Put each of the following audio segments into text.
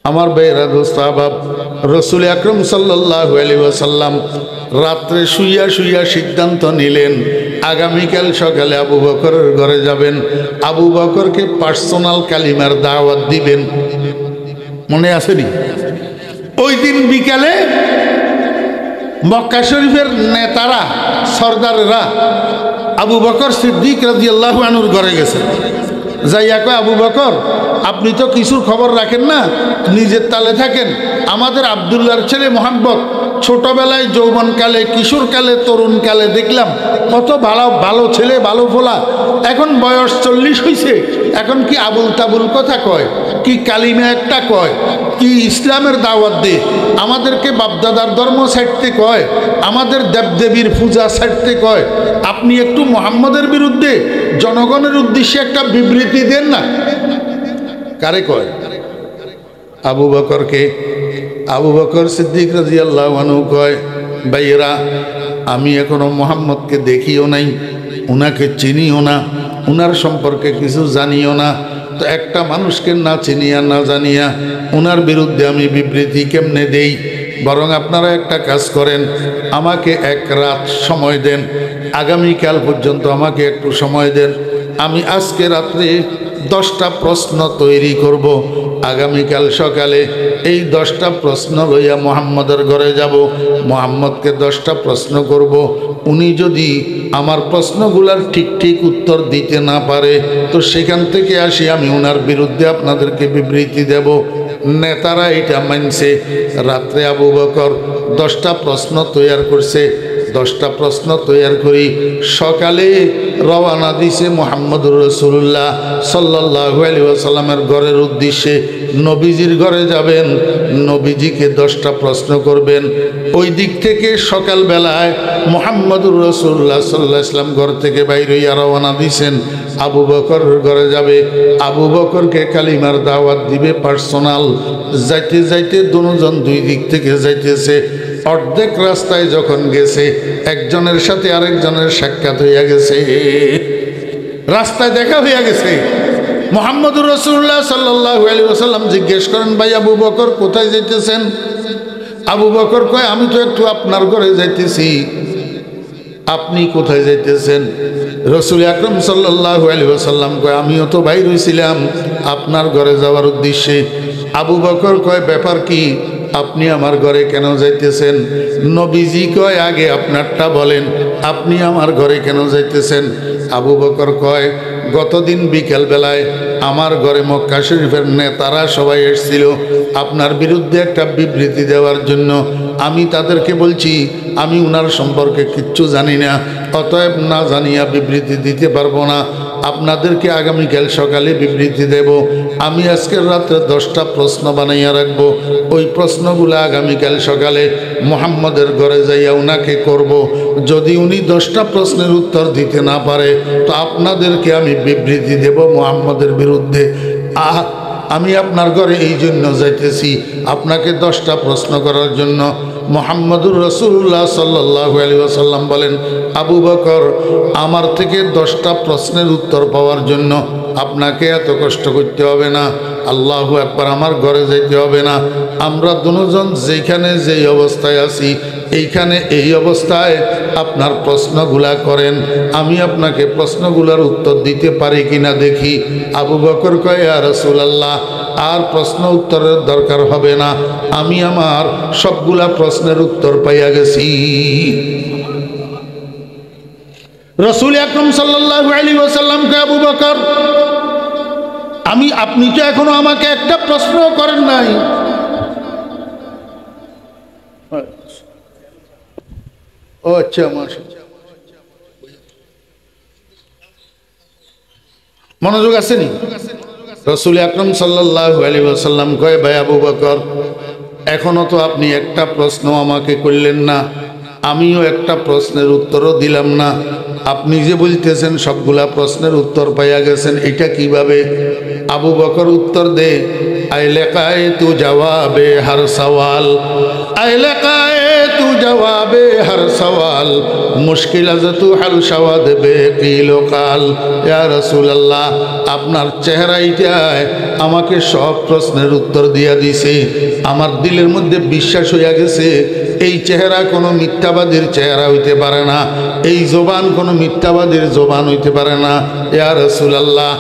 আমার ভাইরা দোস্ত আহবাব, রসুল আকরম সাল্লাল্লাহু আলাইহি ওয়াসাল্লাম রাত্রে শুইয়া শুইয়া সিদ্ধান্ত নিলেন আগামীকাল সকালে আবু বকরের ঘরে যাবেন, আবু বকরকে পার্সোনাল কালিমার দাওয়াত দিবেন। মনে আসেনি? ওই দিন বিকালে মক্কা শরীফের নেতারা, সর্দারেরা আবু বকর সিদ্দিক রাদিয়াল্লাহু আনহুর ঘরে গেছে। যাইয়া কয়, আবু বকর, আপনি তো কিছুর খবর রাখেন না, নিজের তালে থাকেন। আমাদের আব্দুল্লাহর ছেলে মোহাম্মদ ছোটবেলায়, যৌবনকালে, কিশোরকালে, তরুণকালে দেখলাম কত ভালো ভালো ছেলে, ভালো ফোলা, এখন বয়স 40 হয়েছে, এখন কি আবুল তাবুল কথা কয়, কি কালিমা একটা কয়, কি ইসলামের দাওয়াত দে, আমাদেরকে বাপদাদার ধর্ম ছাড়তে কয়, আমাদের দেবদেবীর পূজা ছাড়তে কয়। আপনি একটু মোহাম্মদের বিরুদ্ধে জনগণের উদ্দেশ্যে একটা বিবৃতি দেন না। কারে কয়? আবু বকরকে। আবু বকর সিদ্দিক রাদিয়াল্লাহু আনহু কয়, ভাইয়েরা, আমি এখনো মোহাম্মদকে দেখিও নাই, উনাকে চিনিও না, উনার সম্পর্কে কিছু জানিও না, তো একটা মানুষকে না চিনিয়া না জানিয়া উনার বিরুদ্ধে আমি বিবৃতি কেমনে দেই? বরং আপনারা একটা কাজ করেন, আমাকে এক রাত সময় দেন, আগামীকাল পর্যন্ত আমাকে একটু সময় দেন। আমি আজকে রাত্রে 10টা প্রশ্ন তৈরি করব, আগামীকাল সকালে এই 10টা প্রশ্ন লইয়া মোহাম্মদের ঘরে যাব, মোহাম্মদকে 10টা প্রশ্ন করব। উনি যদি আমার প্রশ্নগুলার ঠিক ঠিক উত্তর দিতে না পারে, তো সেখান থেকে আসি আমি ওনার বিরুদ্ধে আপনাদেরকে বিবৃতি দেব। নেতারা এটা মানছে। রাত্রে আবু বকর 10টা প্রশ্ন তৈরি করছে। 10টা প্রশ্ন তৈরি করি সকালে রওনা দিছে মুহাম্মদুর রাসূলুল্লাহ সাল্লাল্লাহু আলাইহি ওয়াসাল্লামের ঘরের উদ্দেশ্যে। নবীজির ঘরে যাবেন, নবীজিকে 10টা প্রশ্ন করবেন। ওই দিক থেকে সকালবেলায় মুহাম্মদুর রাসূলুল্লাহ সাল্লাল্লাহু আলাইহি ওয়াসাল্লাম ঘর থেকে বাইরে হইয়া রওনা দিছেন, আবু বকরের ঘরে যাবে। আবু বকরকে কালিমার দাওয়াত দিবে পার্সোনাল। যাইতে যাইতে দুজন দুই দিক থেকে যাইতেছে। অর্ধেক রাস্তায় যখন গেছে, একজনের সাথে আরেকজনের সাক্ষাৎ হইয়া গেছে, রাস্তায় দেখা হইয়া গেছে। মুহাম্মদুর রাসূলুল্লাহ সাল্লাল্লাহু আলাইহি ওয়াসাল্লাম জিজ্ঞেস করেন, ভাই আবু বকর কোথায় যাইতেছেন? আবু বকর কয়, আমি তো একটু আপনার ঘরে যাইতেছি। আপনি কোথায় যাইতেছেন? রাসূল আকরাম সাল্লাল্লাহু আলাইহি ওয়াসাল্লাম কয়, আমিও তো বাইর হইছিলাম আপনার ঘরে যাওয়ার উদ্দেশ্যে। আবু বকর কয়, ব্যাপার কি? আপনি আমার ঘরে কেন যাইতেছেন? নবীজি কয়, আগে আপনারটা বলেন, আপনি আমার ঘরে কেন যাইতেছেন? আবু বকর কয়, গতদিন বিকেলবেলায় আমার ঘরে মক্কা শরীফের নেতারা সবাই এসেছিল আপনার বিরুদ্ধে একটা বিবৃতি দেওয়ার জন্য। আমি তাদেরকে বলছি আমি উনার সম্পর্কে কিচ্ছু জানি না, অতএব না জানিয়া বিবৃতি দিতে পারবো না। আপনাদেরকে আগামীকাল সকালে বিবৃতি দেব। আমি আজকের রাত্রে 10টা প্রশ্ন বানাইয়া রাখবো। ওই প্রশ্নগুলো আগামীকাল সকালে মুহাম্মদের ঘরে যাইয়া উনাকে করব। যদি উনি 10টা প্রশ্নের উত্তর দিতে না পারে, তো আপনাদেরকে আমি বিবৃতি দেব মুহাম্মদের বিরুদ্ধে। আমি আপনার ঘরে এই জন্য যাইতেছি, আপনাকে 10টা প্রশ্ন করার জন্য। মুহাম্মদুর রাসূলুল্লাহ সাল্লাল্লাহু আলাইহি ওয়াসাল্লাম বলেন, আবু বকর, আমার থেকে 10টা প্রশ্নের উত্তর পাওয়ার জন্য আপনাকে এত কষ্ট করতে হবে না। আল্লাহু আকবার, আমার ঘরে যাইতে হবে না। আমরা দুজন যেখানে যেই অবস্থায় আছি, এইখানে এই অবস্থায় আপনার প্রশ্নগুলা করেন, আমি আপনাকে প্রশ্নগুলোর উত্তর দিতে পারি কিনা দেখি। আবু বকর কয়, ইয়া রাসূলুল্লাহ, আর প্রশ্ন উত্তরের দরকার হবে না, আমি আমার সবগুলা প্রশ্নের উত্তর পাইয়া গেছি। রাসূল আকরাম সাল্লাল্লাহু আলাইহি ওয়াসাল্লাম কয়, আবু বকর, আপনি তো এখনো আমাকে একটা প্রশ্ন করেন নাই। ও আচ্ছা, মনোযোগ আসেনি? রাসূল আকরাম সাল্লাল্লাহু আলাইহি ওয়াসাল্লাম কয়, ভাই আবু বকর, এখনো তো আপনি একটা প্রশ্ন আমাকে করলেন না, আমিও একটা প্রশ্নের উত্তরও দিলাম না। আপনি যে বলতেছেন সবগুলা প্রশ্নের উত্তর পাইয়া গেছেন, এটা কিভাবে? আবু বকর উত্তর দে, আইলেকায়ে তু জবাবে হর সওয়াল, আইলেকায়ে तू जवाबे हर सवाल मुश्किल तू हल शवाद बेकीलो काल या रसूल अल्लाह আপনার চেহারাইটায় আমাকে সব প্রশ্নের উত্তর দিয়া দিছে আমার দিলের মধ্যে বিশ্বাস হইয়া গেছে এই চেহারা কোনো মিথ্যাবাদীর চেহারা হইতে পারে না এই জবান কোনো মিথ্যাবাদীর জবান হইতে পারে না ইয়া রাসূলুল্লাহ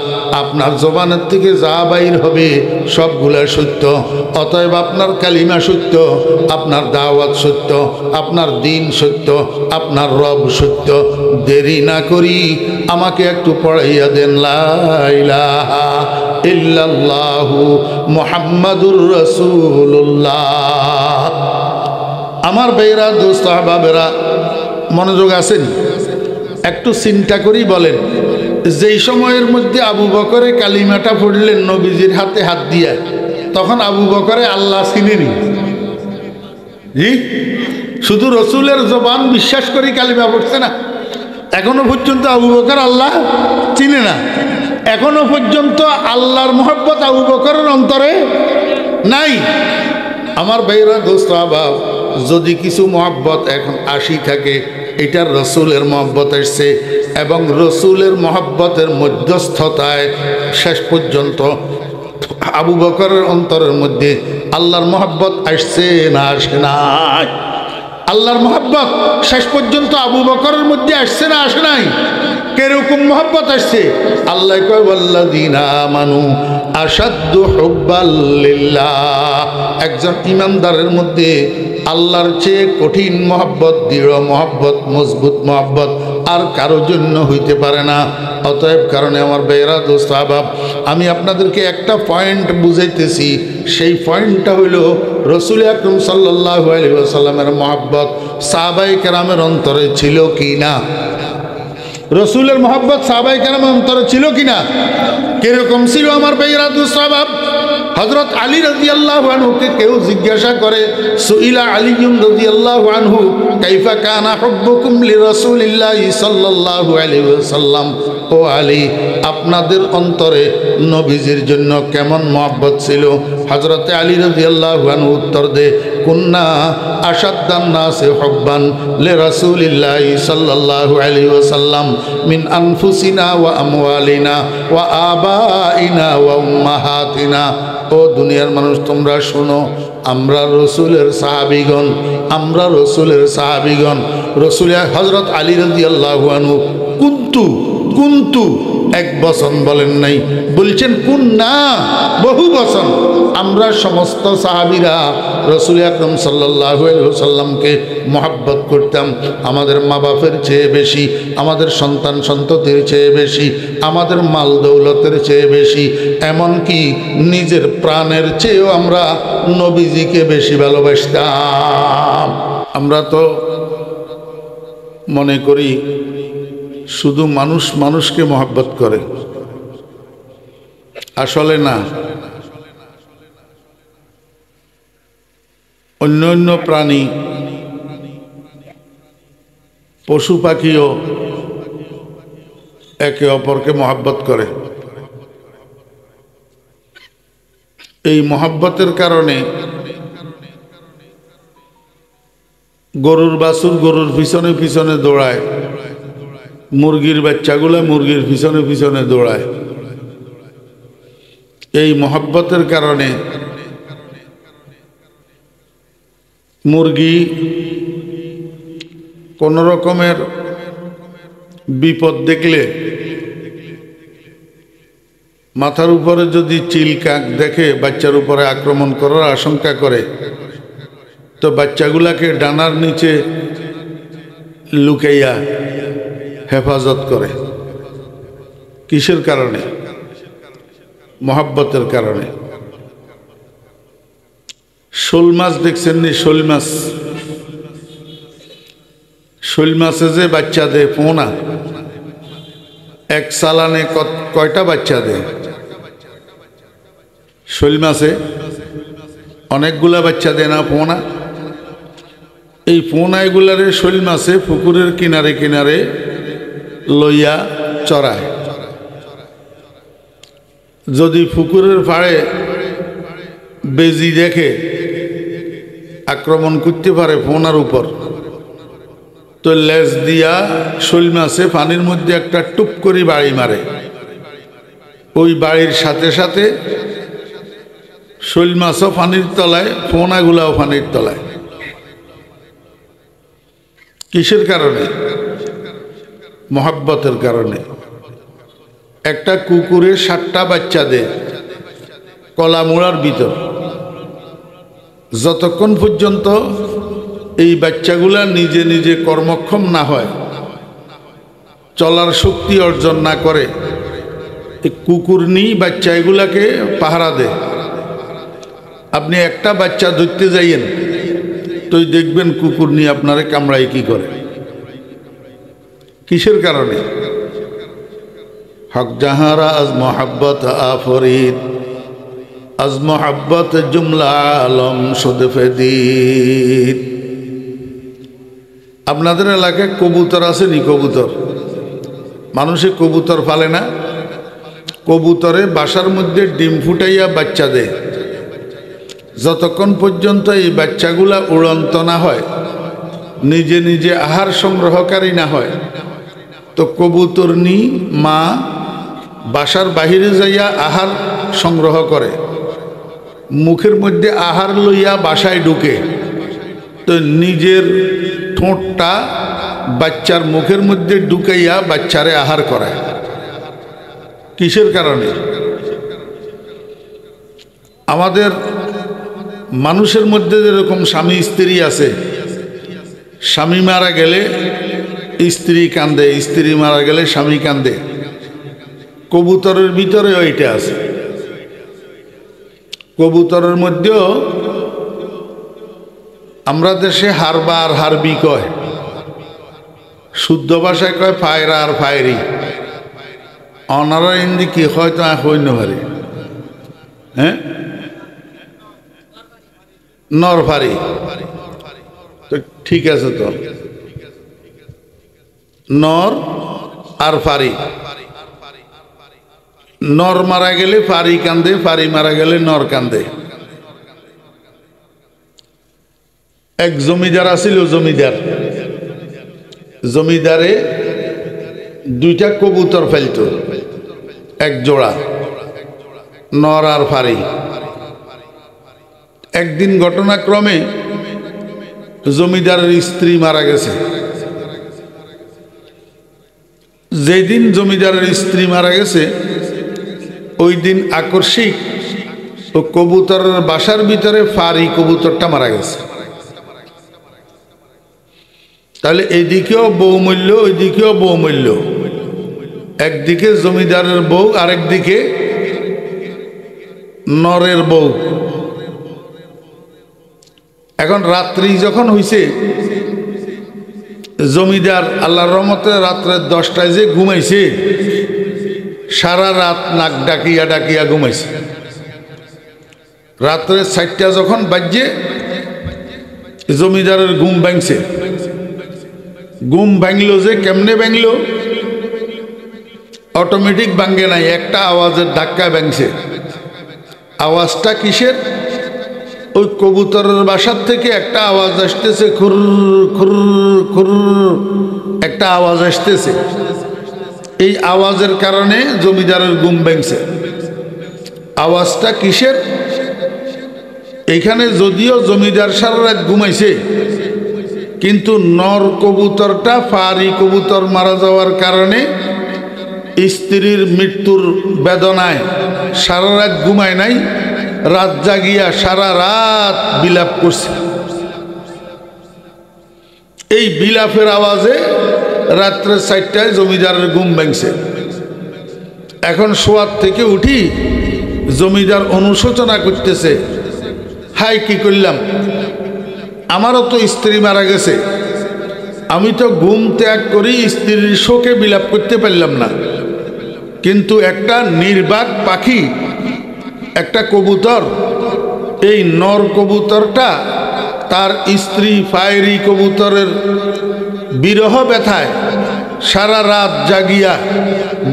আপনার জবানের থেকে যা বাইর হবে সবগুলা সত্য অতএব আপনার কালিমা সত্য আপনার দাওয়াত সত্য আপনার দ্বীন সত্য আপনার রব সত্য দেরি না করি আমাকে একটু পড়াইয়া দেন লা ইলাহা ইল্লাল্লাহু মুহাম্মাদুর রাসূলুল্লাহ আমার ভাইরা দোস্ত আহবাবেরা মনোযোগ আছেন একটু চিন্তা করি বলেন যেই সময়ের মধ্যে আবু বকরে কালিমাটা পড়লেন নবীজির হাতে হাত দিয়া তখন আবু বকরে আল্লাহ চিনেনি জি শুধু রসুলের জবান বিশ্বাস করি কালিমা পড়ছে না এখনো পর্যন্ত আবু বকর আল্লাহ চিনে না এখনো পর্যন্ত আল্লাহর মহব্বত আবু বকরের অন্তরে নাই আমার ভাইরা দোস্ত আহবাব যদি কিছু মহব্বত এখন আসি থাকে এটার রসুলের মহব্বত আসছে এবং রসুলের মহব্বতের মধ্যস্থতায় শেষ পর্যন্ত আবু বকরের অন্তরের মধ্যে আল্লাহর মহব্বত আসছে না আসে নাই আল্লাহর মহব্বত শেষ পর্যন্ত আবু বকরের মধ্যে আসছে না আসে নাই কিরকম মহব্বত আসছে আল্লাহ কয় ওয়াল্লাযীনা আমানু আশাদ্দু হুব্বাল লিল্লাহ একজন ঈমানদারের মধ্যে আল্লাহর চেয়ে কঠিন মহব্বত দৃঢ় মহব্বত মজবুত মহব্বত আর কারো জন্য হইতে পারে না অতএব কারণে আমার ভাইয়েরা দোস্ত আহবাব আমি আপনাদেরকে একটা পয়েন্ট বুঝাইতেছি সেই পয়েন্টটা হইল রসুল আকরাম সাল্লাল্লাহু আলাইহি ওয়াসাল্লামের মহব্বত সাহাবায়ে কেরামের অন্তরে ছিল কি না রসুলের মহব্বত সাহাবায়ে কেরামের অন্তরে ছিল কি না কিরকম ছিল আমার ভাইয়েরা দোস্ত আহবাব হযরত আলী রাদিয়াল্লাহু আনহুকে কেউ জিজ্ঞাসা করে সুইলা আলীউন রাদিয়াল্লাহু আনহু কাইফা কানা হুব্বুকুম লিরাসূলিল্লাহি সাল্লাল্লাহু আলাইহি ওয়াসাল্লাম ও আলী আপনাদের অন্তরে নবীজির জন্য কেমন মহব্বত ছিল হযরত আলী রাদিয়াল্লাহু আনহু উত্তর দেয় কুন্না আশাদ্দান নাসি হুব্বান লিরাসূলিল্লাহি সাল্লাল্লাহু আলাইহি ওয়াসাল্লাম মিন আনফুসিনা ওয়া আমওয়ালিনা ওয়া আবাইনা ওয়া উম্মাহাতিনা ও দুনিয়ার মানুষ তোমরা শোনো আমরা রসুলের সাহাবীগণ রসুল হযরত আলী রাদিয়াল্লাহু আনহু কুন্তু এক বচন বলেন নাই বলছেন কুন্না বহু বচন আমরা সমস্ত সাহাবীরা রসুল আকরাম সাল্লাল্লাহু আলাইহি ওয়াসাল্লামকে মহব্বত করতাম আমাদের মা বাপের চেয়ে বেশি আমাদের সন্তান সন্ততির চেয়ে বেশি আমাদের মাল দৌলতের চেয়ে বেশি এমনকি নিজের প্রাণের চেয়েও আমরা নবীজিকে বেশি ভালোবাসতাম আমরা তো মনে করি শুধু মানুষ মানুষকে মহব্বত করে আসলে না অন্য অন্য প্রাণী পশু পাখিও একে অপরকে মহব্বত করে এই মহব্বতের কারণে গরুর বাছুর গরুর পিছনে পিছনে দৌড়ায় মুরগির বাচ্চাগুলা মুরগির পিছনে পিছনে দৌড়ায় এই মহব্বতের কারণে মুরগি কোন রকমের বিপদ দেখলে মাথার উপরে যদি চিল কাক দেখে বাচ্চার উপরে আক্রমণ করার আশঙ্কা করে তো বাচ্চাগুলাকে ডানার নিচে লুকাইয়া হেফাজত করে কিসের কারণে মহব্বতের কারণে শোল মাছ দেখছেন নি শোল মাছে যে বাচ্চা দেয় পোনা এক সালানে কয়টা বাচ্চা দেয় শোল মাছে অনেকগুলা বাচ্চা দেয় না পোনা এই পোনাগুলারে শোল মাছে পুকুরের কিনারে কিনারে লইয়া চড়ায় যদি পুকুরের পাড়ে বেজি দেখে আক্রমণ করতে পারে ফোনার উপর। তো লেজ দিয়া শৈল মাছে পানির মধ্যে একটা টুপ করে বাড়ি মারে, ওই বাড়ির সাথে সাথে শৈল মাছও পানির তলায়, ফোনাগুলাও পানির তলায়। কিসের কারণে? মহাব্বতের কারণে। একটা কুকুরে 7টা বাচ্চা দেয় কলামুড়ার ভিতর। যতক্ষণ পর্যন্ত এই বাচ্চাগুলা নিজে নিজে কর্মক্ষম না হয়, চলার শক্তি অর্জন না করে, কুকুর নিয়ে বাচ্চা এগুলাকে পাহারা দেয়। আপনি একটা বাচ্চা ধরতে যাইয়েন তো দেখবেন কুকুর নিয়ে আপনারে কামড়াই কি করে। কিসের কারণে? হক জাহারা আজ মোহাব্বত আফরিদ, আজ মোহাব্বত জুমলা আলম সুদফেদিদ। আপনাদের এলাকায় কবুতর আছে নি? কবুতর, মানুষে কবুতর পালে না? কবুতরে বাসার মধ্যে ডিম ফুটাইয়া বাচ্চা দেয়। যতক্ষণ পর্যন্ত এই বাচ্চাগুলা উড়ন্ত না হয়, নিজে নিজে আহার সংগ্রহকারী না হয়, তো কবুতর নি মা বাসার বাহিরে যাইয়া আহার সংগ্রহ করে, মুখের মধ্যে আহার লইয়া বাসায় ঢুকে, তো নিজের ঠোঁটটা বাচ্চার মুখের মধ্যে ঢুকাইয়া বাচ্চারে আহার করায়। কিসের কারণে? আমাদের মানুষের মধ্যে যেরকম স্বামী স্ত্রী আছে, স্বামী মারা গেলে স্ত্রী কান্দে, স্ত্রী মারা গেলে স্বামী কান্দে, কবুতরের ভিতরে ওইটা আছে। কবুতরের মধ্যেও আমরা দেশে হারবা আর হারবি কয়, শুদ্ধ ভাষায় কয় ফায়রা আর ফায়রি। অনারা হিন্দি কি হয়তো হইন পারে, হ্যাঁ, নরফারি। তো ঠিক আছে, তো নর আর ফারি। নর মারা গেলে ফারি কান্দে, ফারি মারা গেলে নর কান্দে। এক জমিদার আছিল, জমিদারে 2টা কবুতর ফেলত, এক জোড়া, নর আর ফারি। একদিন ঘটনাক্রমে জমিদারের স্ত্রী মারা গেছে। যেদিন জমিদারের স্ত্রী মারা গেছে, ওই দিন আকস্মিক ও কবুতরের বাসার ভিতরে ফারি কবুতরটা মারা গেছে। তাহলে এইদিকেও বৌমূল্য, ওইদিকেও বৌমূল্য। একদিকে জমিদারের বউ, আরেকদিকে নরের বউ। এখন রাত্রি যখন হইছে, জমিদার আল্লাহর রহমতে রাত্রে 10টায় যে ঘুমাইছে, সারা রাত নাক ডাকিয়া ডাকিয়া ঘুমাইছে। রাত্রে 4টা যখন বাজছে, জমিদারের ঘুম ভাঙছে। ঘুম ভাঙলো যে কেমনে ভাঙলো? অটোমেটিক ভাঙে নাই, একটা আওয়াজের ধাক্কায় ভাঙছে। আওয়াজটা কিসের? ওই কবুতরের বাসার থেকে একটা আওয়াজ আসতেছে, খুর খুর খুর একটা আওয়াজ আসতেছে। এই আওয়াজের কারণে জমিদারের ঘুম ভাঙছে। আওয়াজটা কিসের? এইখানে যদিও জমিদার সারা রাত ঘুমাইছে, কিন্তু নর কবুতরটা ফারি কবুতর মারা যাওয়ার কারণে স্ত্রীর মৃত্যুর বেদনায় সারা রাত ঘুমায় নাই, রাত জাগিয়া সারা রাত বিলাপ করছে। এই বিলাপের আওয়াজে রাত্রে 4টায় জমিদারের ঘুম ভাঙছে। এখন শোয়ার থেকে উঠি জমিদার অনুশোচনা করতেছে, হাই কি করলাম, আমারও তো স্ত্রী মারা গেছে, আমি তো ঘুম ত্যাগ করি স্ত্রীর শোকে বিলাপ করতে পারলাম না, কিন্তু একটা নির্বাক পাখি, একটা কবুতর, এই নর কবুতরটা তার স্ত্রী ফায়রি কবুতরের বিরহ ব্যথায় সারা রাত জাগিয়া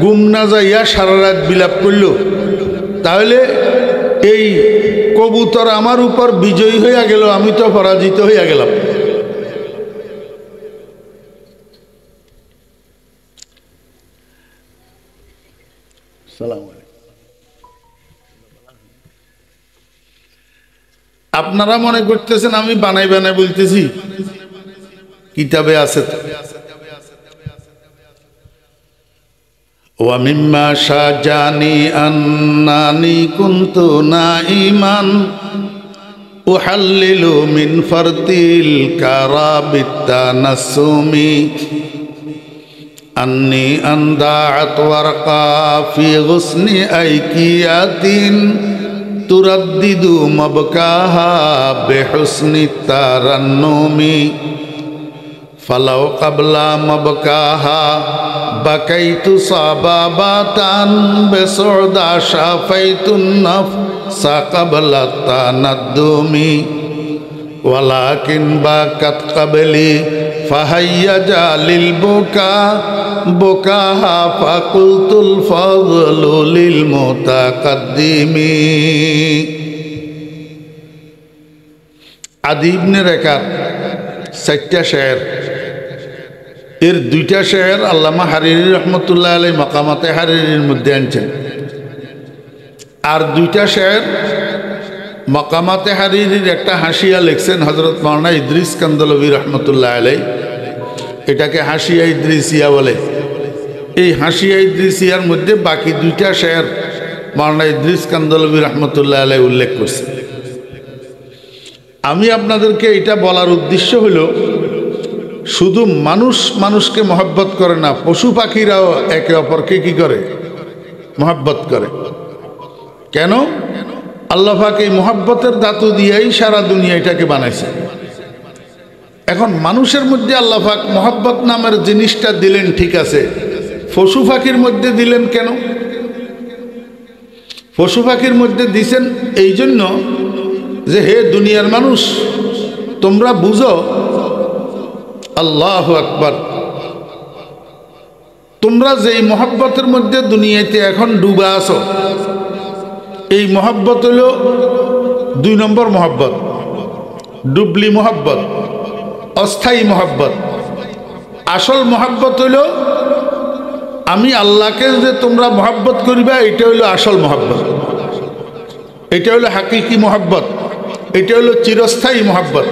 ঘুম না যাইয়া সারা রাত বিলাপ করল। তাহলে এই কবুতর আমার উপর বিজয়ী হইয়া গেল, আমি তো পরাজিত হইয়া গেলাম। আপনারা মনে করতেছেন আমি বানাই বানাই বলতেছি, কিতাবে আছে। ওয়া মিম্মা শাজানি আন্নানি কুনতু নাইমান উহাল্লিলু মিন ফারতিল কারাবিত তানাসসুমি আন্নি আনদাআত ওয়ারকা ফি গুসনি আইকিয়াতিন তুরাদ্দিদু মাবকাহা বিহুসনি তারান্নুমি ফালাউ কাবলা মাবকাহা বাকাইতু সাবাবাতান বিসউদা শাফাইতুন নাফসা কাবলা তানাদ্দুমি ওয়ালাকিন বাকাত কাবলি ফাহাইয়াজা লিল বুকা বুকাহা ফাকুলতুল ফাযলু লিল মুতাকাদ্দিমি। আদি ইবনে রেকার 4টা শের, এর 2টা শের আল্লামা হারিরি রহমতুল্লাহ আলাইহি মাকামাতে হারিরির মধ্যে আনছেন, আর 2টা শের মাকামাতে হারিরির একটা হাসিয়া লিখছেন হযরত মাওলানা ইদ্রিস কান্দলভি রহমতুল্লাহ আলাইহি, এটাকে হাসিয়া ইদ্রিসিয়া বলে। এই হাসিয়া ইদ্রিসিয়ার মধ্যে বাকি 2টা শের মাওলানা ইদ্রিস কান্দলভি রহমতুল্লাহ আলাইহি উল্লেখ করছে। আমি আপনাদেরকে এটা বলার উদ্দেশ্য হলো, শুধু মানুষ মানুষকে মহব্বত করে না, পশু পাখিরাও একে অপরকে কি করে? মহব্বত করে। কেন? আল্লাহ পাক এই মহব্বতের ধাতু দিয়েই সারা দুনিয়াটাকে বানাইছে। এখন মানুষের মধ্যে আল্লাহ পাক মহব্বত নামের জিনিসটা দিলেন, ঠিক আছে, পশু পাখির মধ্যে দিলেন কেন? পশু পাখির মধ্যে দিছেন এই জন্য যে হে দুনিয়ার মানুষ, তোমরা বুঝো, আল্লাহু আকবার, তোমরা যেই মহব্বতের মধ্যে দুনিয়াতে এখন ডুবা আছো, এই মহব্বত হলো 2 নম্বর মহব্বত, ডুবলি মহব্বত, অস্থায়ী মহব্বত। আসল মহব্বত হলো আমি আল্লাহকে যে তোমরা মহব্বত করিবা, এটা হলো আসল মহব্বত, এটা হলো হাকিকি মহব্বত, এটা হলো চিরস্থায়ী মহব্বত।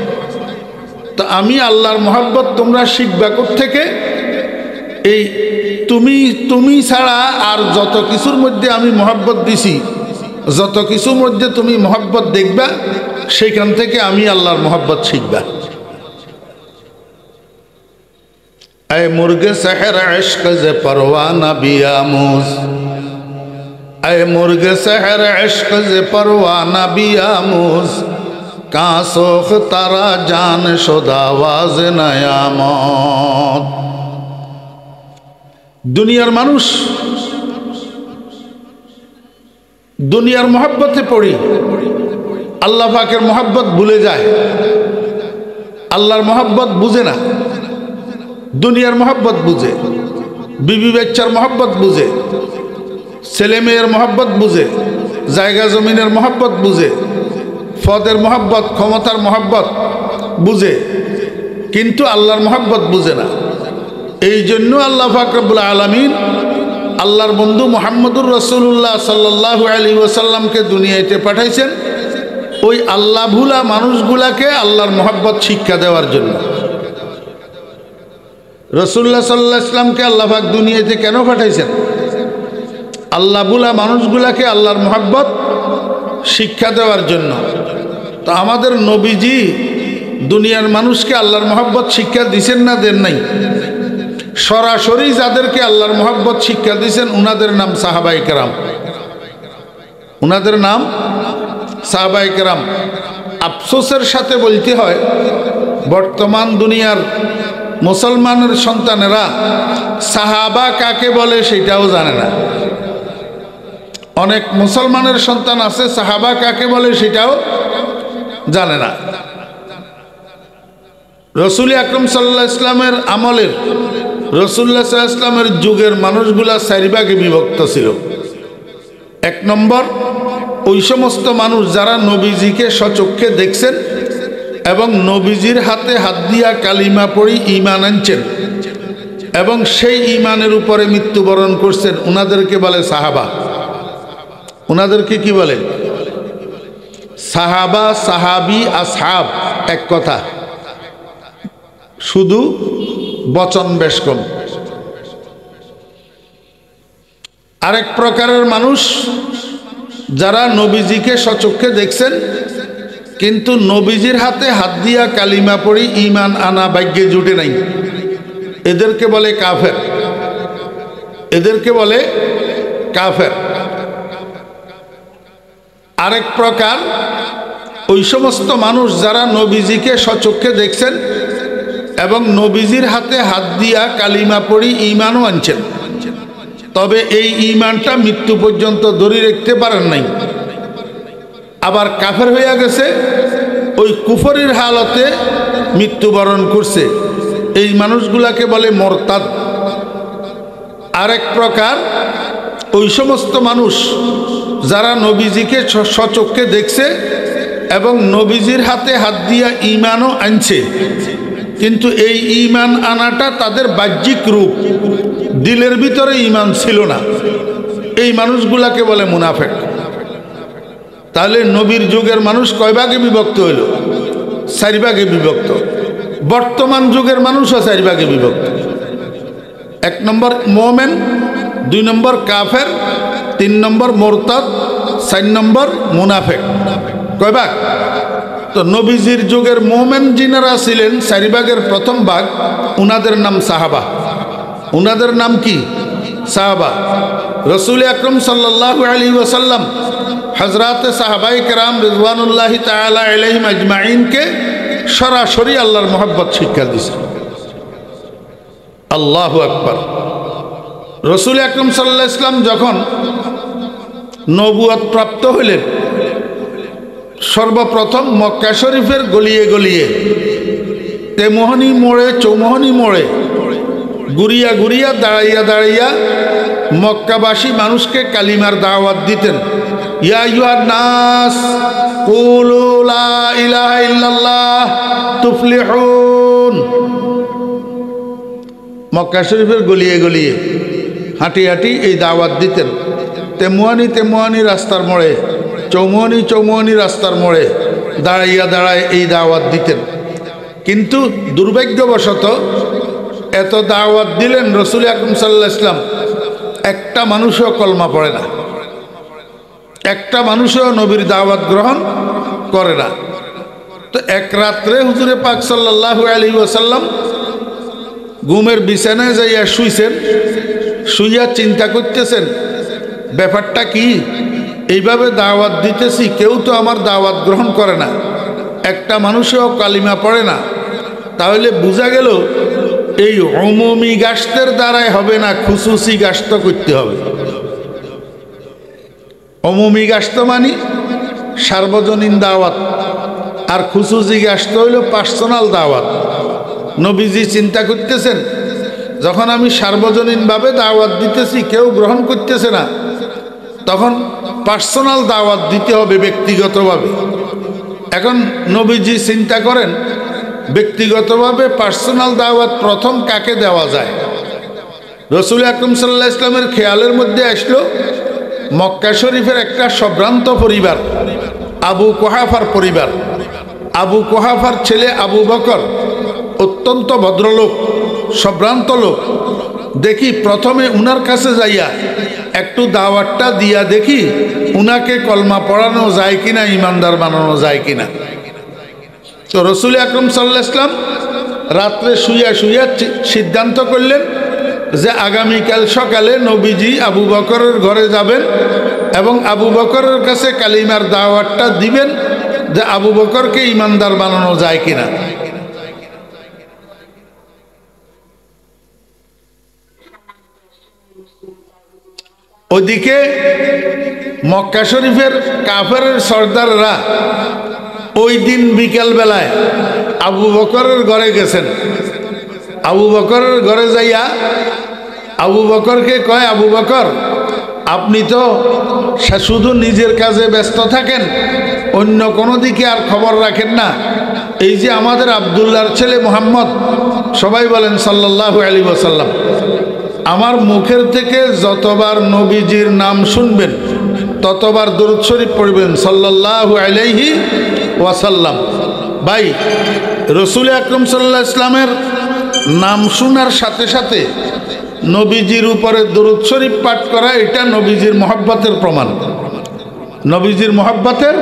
তো আমি আল্লাহর মহব্বত তোমরা শিখবা কোত্থেকে? এই তুমি ছাড়া আর যত কিছুর মধ্যে আমি মহব্বত দিছি, যত কিছুর মধ্যে তুমি মহব্বত দেখবা, সেখান থেকে আমি আল্লাহর মহব্বত শিখবা। ऐ मुर्गे सहर इश्क से परवाना बियामूज, ऐ मुर्गे सहर इश्क से परवाना बियामूज, कहाँ सोख तारा जान शुदा आवाज नयामत। दुनियार मानुष दुनियार मोहब्बते पड़ी अल्लाह पाकेर मोहब्बत भूले जाए, अल्लाहर मोहब्बत बुझे ना, दुनियार मोहब्बत बुझे, बीबी बच्चार मोहब्बत बुझे, ছেলে মেয়ের मोहब्बत बुझे, জায়গা জমিনের मोहब्बत बुझे, পদের मोहब्बत, ক্ষমতার मोहब्बत बुझे, কিন্তু আল্লাহর मोहब्बत बुझे না। এই জন্য আল্লাহ পাক রব্বুল আলামিন আল্লাহর বন্ধু মুহাম্মদুর রাসূলুল্লাহ সাল্লাল্লাহু আলাইহি ওয়াসাল্লামকে দুনিয়াতে পাঠাইছেন ওই আল্লাহ ভুলা মানুষগুলাকে আল্লাহর মোহাব্বত শিক্ষা দেওয়ার জন্য। রাসূলুল্লাহ সাল্লাল্লাহু আলাইহি ওয়াসাল্লামকে আল্লাহ পাক দুনিয়াতে কেন পাঠাইছেন? আল্লাহ ভুলা মানুষগুলাকে আল্লাহর মোহাব্বত শিক্ষা দেওয়ার জন্য। তো আমাদের নবীজি দুনিয়ার মানুষকে আল্লাহর মোহাব্বত শিক্ষা দিছেন না দেন নাই? সরাসরি যাদেরকে আল্লাহর মোহাব্বত শিক্ষা দিয়েছেন উনাদের নাম সাহাবায়ে কেরাম, উনাদের নাম সাহাবায়ে কেরাম। আফসোসের সাথে বলতে হয় বর্তমান দুনিয়ার মুসলমানের সন্তানেরা সাহাবা কাকে বলে সেটাও জানে না। অনেক মুসলমানের সন্তান আছে সাহাবা কাকে বলে সেটাও জানে না। রাসূল আকরাম সাল্লাল্লাহু আলাইহি ওয়াসাল্লামের আমলের, রাসূলুল্লাহ সাল্লাল্লাহু আলাইহি ওয়াসাল্লামের যুগের মানুষগুলা 4 ভাগে বিভক্ত ছিল। 1 নম্বর ওই সমস্ত মানুষ যারা নবীজিকে সচক্ষে দেখছেন এবং নবীজির হাতে হাত দিয়া কালিমা পড়ি ঈমান আনছেন এবং সেই ঈমানের উপরে মৃত্যুবরণ করছেন, ওনাদেরকে বলে সাহাবা। ওনাদেরকে কি বলে? সাহাবা, সাহাবি, আসহাব এক কথা, শুধু বচন বেশ কম। আরেক প্রকারের মানুষ যারা নবীজিকে সচক্ষে দেখছেন কিন্তু নবীজির হাতে হাত দিয়া কালিমা পড়ি ঈমান আনা ভাগ্যে জুটে নাই, এদেরকে বলে কাফের। এদেরকে বলে কাফের। আরেক প্রকার ওই সমস্ত মানুষ যারা নবীজিকে সচক্ষে দেখছেন এবং নবীজির হাতে হাত দিয়া কালিমা পড়ি ঈমানও আনছেন, তবে এই ঈমানটা মৃত্যু পর্যন্ত ধরে রাখতে পারেন নাই, আবার কাফের হইয়া গেছে, ওই কুফরের হালতে মৃত্যুবরণ করছে, এই মানুষগুলাকে বলে মোরতাদ। আরেক প্রকার ওই সমস্ত মানুষ যারা নবীজিকে সচক্ষে দেখছে এবং নবীজির হাতে হাত দিয়া ঈমানও আনছে, কিন্তু এই ঈমান আনাটা তাদের বাহ্যিক রূপ, দিলের ভিতরে ঈমান ছিল না, এই মানুষগুলাকে বলে মুনাফিক। তাহলে নবীর যুগের মানুষ কয় ভাগে বিভক্ত হইল? 4 ভাগে বিভক্ত। বর্তমান যুগের মানুষও 4 ভাগে বিভক্ত। 1 নম্বর মুমিন, 2 নম্বর কাফের, 3 নম্বর মুরতাদ, 4 নম্বর মুনাফিক। কয় ভাগ? তো নবীজির যুগের মুমিন যিনারা ছিলেন 4 ভাগের প্রথম ভাগ, উনাদের নাম সাহাবা। উনাদের নাম কি? সাহাবা। রাসূল আকরাম সাল্লাল্লাহু আলাইহি ওয়াসাল্লাম হযরতে সাহাবায়ে কেরাম রিজওয়ানুল্লাহি তাআলা আলাইহিম আজমাইনকে সরাসরি আল্লাহর মহব্বত শিক্ষা দিয়েছেন। আল্লাহু আকবার। রাসূল আকরাম সাল্লাল্লাহু আলাইহি ওয়াসাল্লাম যখন নবুয়ত প্রাপ্ত হলেন, সর্বপ্রথম মক্কা শরীফের গলিয়ে গলিয়ে, তেমোহনী মোড়ে, চৌমোহনী মোড়ে ঘুরিয়া ঘুরিয়া, দাঁড়াইয়া দাঁড়াইয়া মক্কাবাসী মানুষকে কালিমার দাওয়াত দিতেন। ইয়া আইয়ুহান নাস কুলু লা ইলাহা ইল্লাল্লাহ তুফলিহুন। মক্কা শরীফের গলিয়ে গলিয়ে হাঁটি হাঁটি এই দাওয়াত দিতেন। তেমোহনী রাস্তার মোড়ে, চৌমোহনী রাস্তার মোড়ে দাঁড়াইয়া দাঁড়ায় এই দাওয়াত দিতেন। কিন্তু দুর্ভাগ্যবশত এত দাওয়াত দিলেন, রাসূল আকরাম সাল্লাল্লাহু আলাইহি ওয়াসাল্লাম একটা মানুষও কলমা পড়ে না, একটা মানুষও নবীর দাওয়াত গ্রহণ করে না। তো এক রাত্রে হুজুরে পাক সাল্লাল্লাহু আলাইহি ওয়াসাল্লাম ঘুমের বিছানায় যাইয়া শুইছেন। শুইয়া চিন্তা করতেছেন, ব্যাপারটা কি? এইভাবে দাওয়াত দিতেছি, কেউ তো আমার দাওয়াত গ্রহণ করে না, একটা মানুষও কালিমা পড়ে না, তাহলে বোঝা গেল এই উমুমি গাস্তের দ্বারাই হবে না, খুসুসি গাস্ত করতে হবে। উমুমি গাস্ত মানে সার্বজনীন দাওয়াত, আর খুসুসি গাস্ত হইল পার্সোনাল দাওয়াত। নবীজি চিন্তা করতেছেন, যখন আমি সার্বজনীনভাবে দাওয়াত দিতেছি কেউ গ্রহণ করতেছে না, তখন পার্সোনাল দাওয়াত দিতে হবে ব্যক্তিগতভাবে। এখন নবীজি চিন্তা করেন ব্যক্তিগতভাবে পার্সোনাল দাওয়াত প্রথম কাকে দেওয়া যায়। রাসূল আকরাম সাল্লাল্লাহু আলাইহি ওয়াসাল্লামের খেয়ালের মধ্যে আসলো মক্কা শরীফের একটা সম্ভ্রান্ত পরিবার, আবু কুহাফার পরিবার। আবু কুহাফার ছেলে আবু বকর অত্যন্ত ভদ্রলোক, সম্ভ্রান্ত লোক। দেখি প্রথমে উনার কাছে যাইয়া একটু দাওয়াতটা দিয়া দেখি উনাকে কলমা পড়ানো যায় কিনা, ইমানদার বানানো যায় কিনা। তো রাসূল আকরাম সাল্লাল্লাহু আলাইহি ওয়াসাল্লাম রাত্রে শুইয়া শুইয়া সিদ্ধান্ত করলেন যে আগামীকাল সকালে নবীজি আবু বকরের ঘরে যাবেন এবং আবু বকরের কাছে কালিমার দাওয়াতটা দিবেন যে আবু বকরকে ইমানদার বানানো যায় কিনা। ওদিকে মক্কা শরীফের কাফেরের সর্দাররা ওই দিন বিকেল বেলায় আবু বকরের ঘরে গেছেন। আবু বকরের ঘরে যাইয়া আবু বকরকে কয়, আবু বকর আপনি তো শুধু নিজের কাজে ব্যস্ত থাকেন, অন্য কোনো দিকে আর খবর রাখেন না। এই যে আমাদের আব্দুল্লাহর ছেলে মুহাম্মদ, সবাই বলেন সাল্লাল্লাহু আলাইহি ওয়াসাল্লাম, আমার মুখের থেকে যতবার নবীজির নাম শুনবেন ততবার দরুদ শরীফ পড়বেন সাল্লাল্লাহু আলাইহি ওয়াসাল্লাম। ভাই, রসুল আকরম সাল্লাল্লাহু আলাইহি ইসলামের নাম শোনার সাথে সাথে নবীজির উপরে দরুদ শরীফ পাঠ করা, এটা নবীজির মহব্বতের প্রমাণ, নবীজির মহব্বতের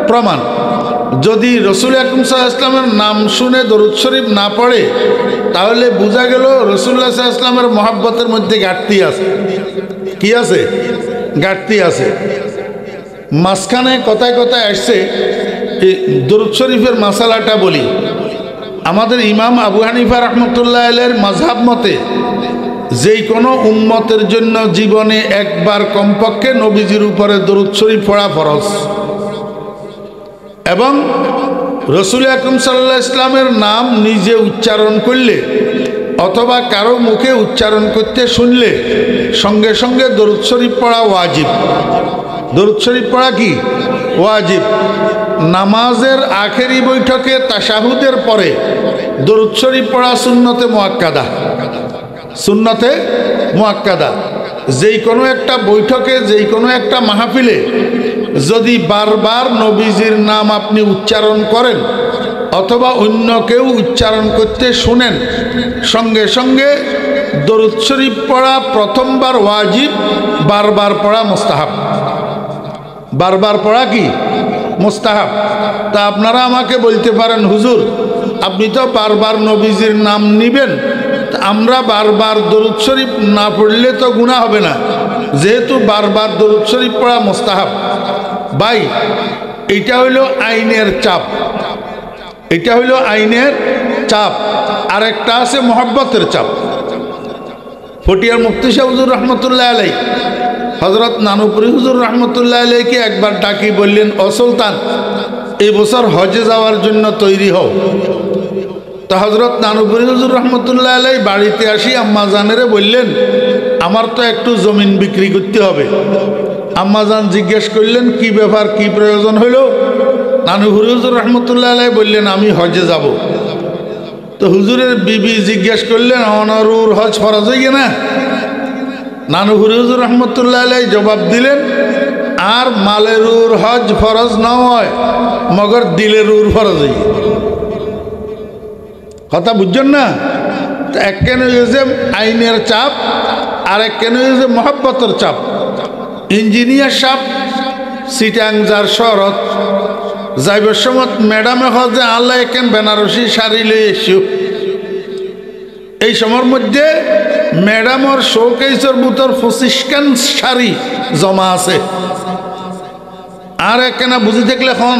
প্রমাণ। যদি রসুল আকরম সাল্লাল্লাহু আলাইহি ইসলামের নাম শুনে দরুদ শরীফ না পড়ে, তাহলে বোঝা গেল রাসূলুল্লাহ সাল্লাল্লাহু আলাইহি ইসলামের মহব্বতের মধ্যে ঘাটতি আছে। কি আছে? ঘাটতি আছে। মাঝখানে কথায় কথায় আসছে, এই দরুদ শরীফের মাসালাটা বলি। আমাদের ইমাম আবু হানিফা রাহমাতুল্লাহ আলাইহির মাযহাব মতে যেই কোনো উম্মতের জন্য জীবনে একবার কমপক্ষে নবীজির উপরে দরুদ শরীফ পড়া ফরজ, এবং রসুল আকরম সাল্লাল্লাহু আলাইহি ইসলামের নাম নিজে উচ্চারণ করলে অথবা কারো মুখে উচ্চারণ করতে শুনলে সঙ্গে সঙ্গে দরুদ শরীফ পড়া ওয়াজিব। দরুদ শরীফ পড়া কি ওয়াজিব। নামাজের আখেরি বৈঠকে তাশাহুদের পরে দরুদ শরীফ পড়া সুন্নতে মুআক্কাদা, সুন্নতে মুআক্কাদা। যেই কোনো একটা বৈঠকে, যেই কোনো একটা মাহফিলে যদি বারবার নবীজির নাম আপনি উচ্চারণ করেন অথবা অন্য কেউ উচ্চারণ করতে শুনেন, সঙ্গে সঙ্গে দরুদ শরীফ পড়া প্রথমবার ওয়াজিব, বারবার পড়া মুস্তাহাব। বারবার পড়া কি মুস্তাহাব। তা আপনারা আমাকে বলতে পারেন, হুজুর আপনি তো বারবার নবীজির নাম নিবেন, আমরা বারবার দরুদ শরীফ না পড়লে তো গুনাহ হবে না, যেহেতু বারবার দরুদ শরীফ পড়া মুস্তাহাব। ভাই, এটা হইল আইনের চাপ, এটা হইল আইনের চাপ। আর একটা আছে মহব্বতের চাপ। ফটিয়ার মুফতি সাহেব হুজুর রহমতুল্লাহ আলাই, হজরত নানুপুরি হুজুর রহমতুল্লাহ আলাইকে একবার ডাকি বললেন, ও সুলতান, এই বছর হজে যাওয়ার জন্য তৈরি হও। তো হজরত নানুপুরি হুজুর রহমতুল্লাহ আলাই বাড়িতে আসি আম্মা জানেরে বললেন, আমার তো একটু জমিন বিক্রি করতে হবে। আম্মা জান জিজ্ঞেস করলেন, কি ব্যাপার, কি প্রয়োজন হইল? নানুপুরি হুজুর রহমতুল্লাহ আলাই বললেন, আমি হজে যাব। তো হুজুরের বিবি জিজ্ঞেস করলেন, অনরুর হজ ফরজ হয়ে না? নানুপুরি হুজুর রহমতুল্লাহ আলাই জবাব দিলেন, আর মালেরুর হজ ফরজ নয়, মগর দিলেরুর ফরজ হয়ে। কথা বুঝছেন না? এক কেন যে আইনের চাপ, আর এক কেন যে মহব্বতের চাপ। ইঞ্জিনিয়ার সাহেব সিটাং যার শরৎ যাইবার সময় ম্যাডামে হজে আল্লাহ একেন বেনারসি শাড়ি লই এসো। এই সময়ের মধ্যে ম্যাডামর শোকেসের ভিতর 25খান শাড়ি জমা আছে। আর একখানা বুঝি দেখলে এখন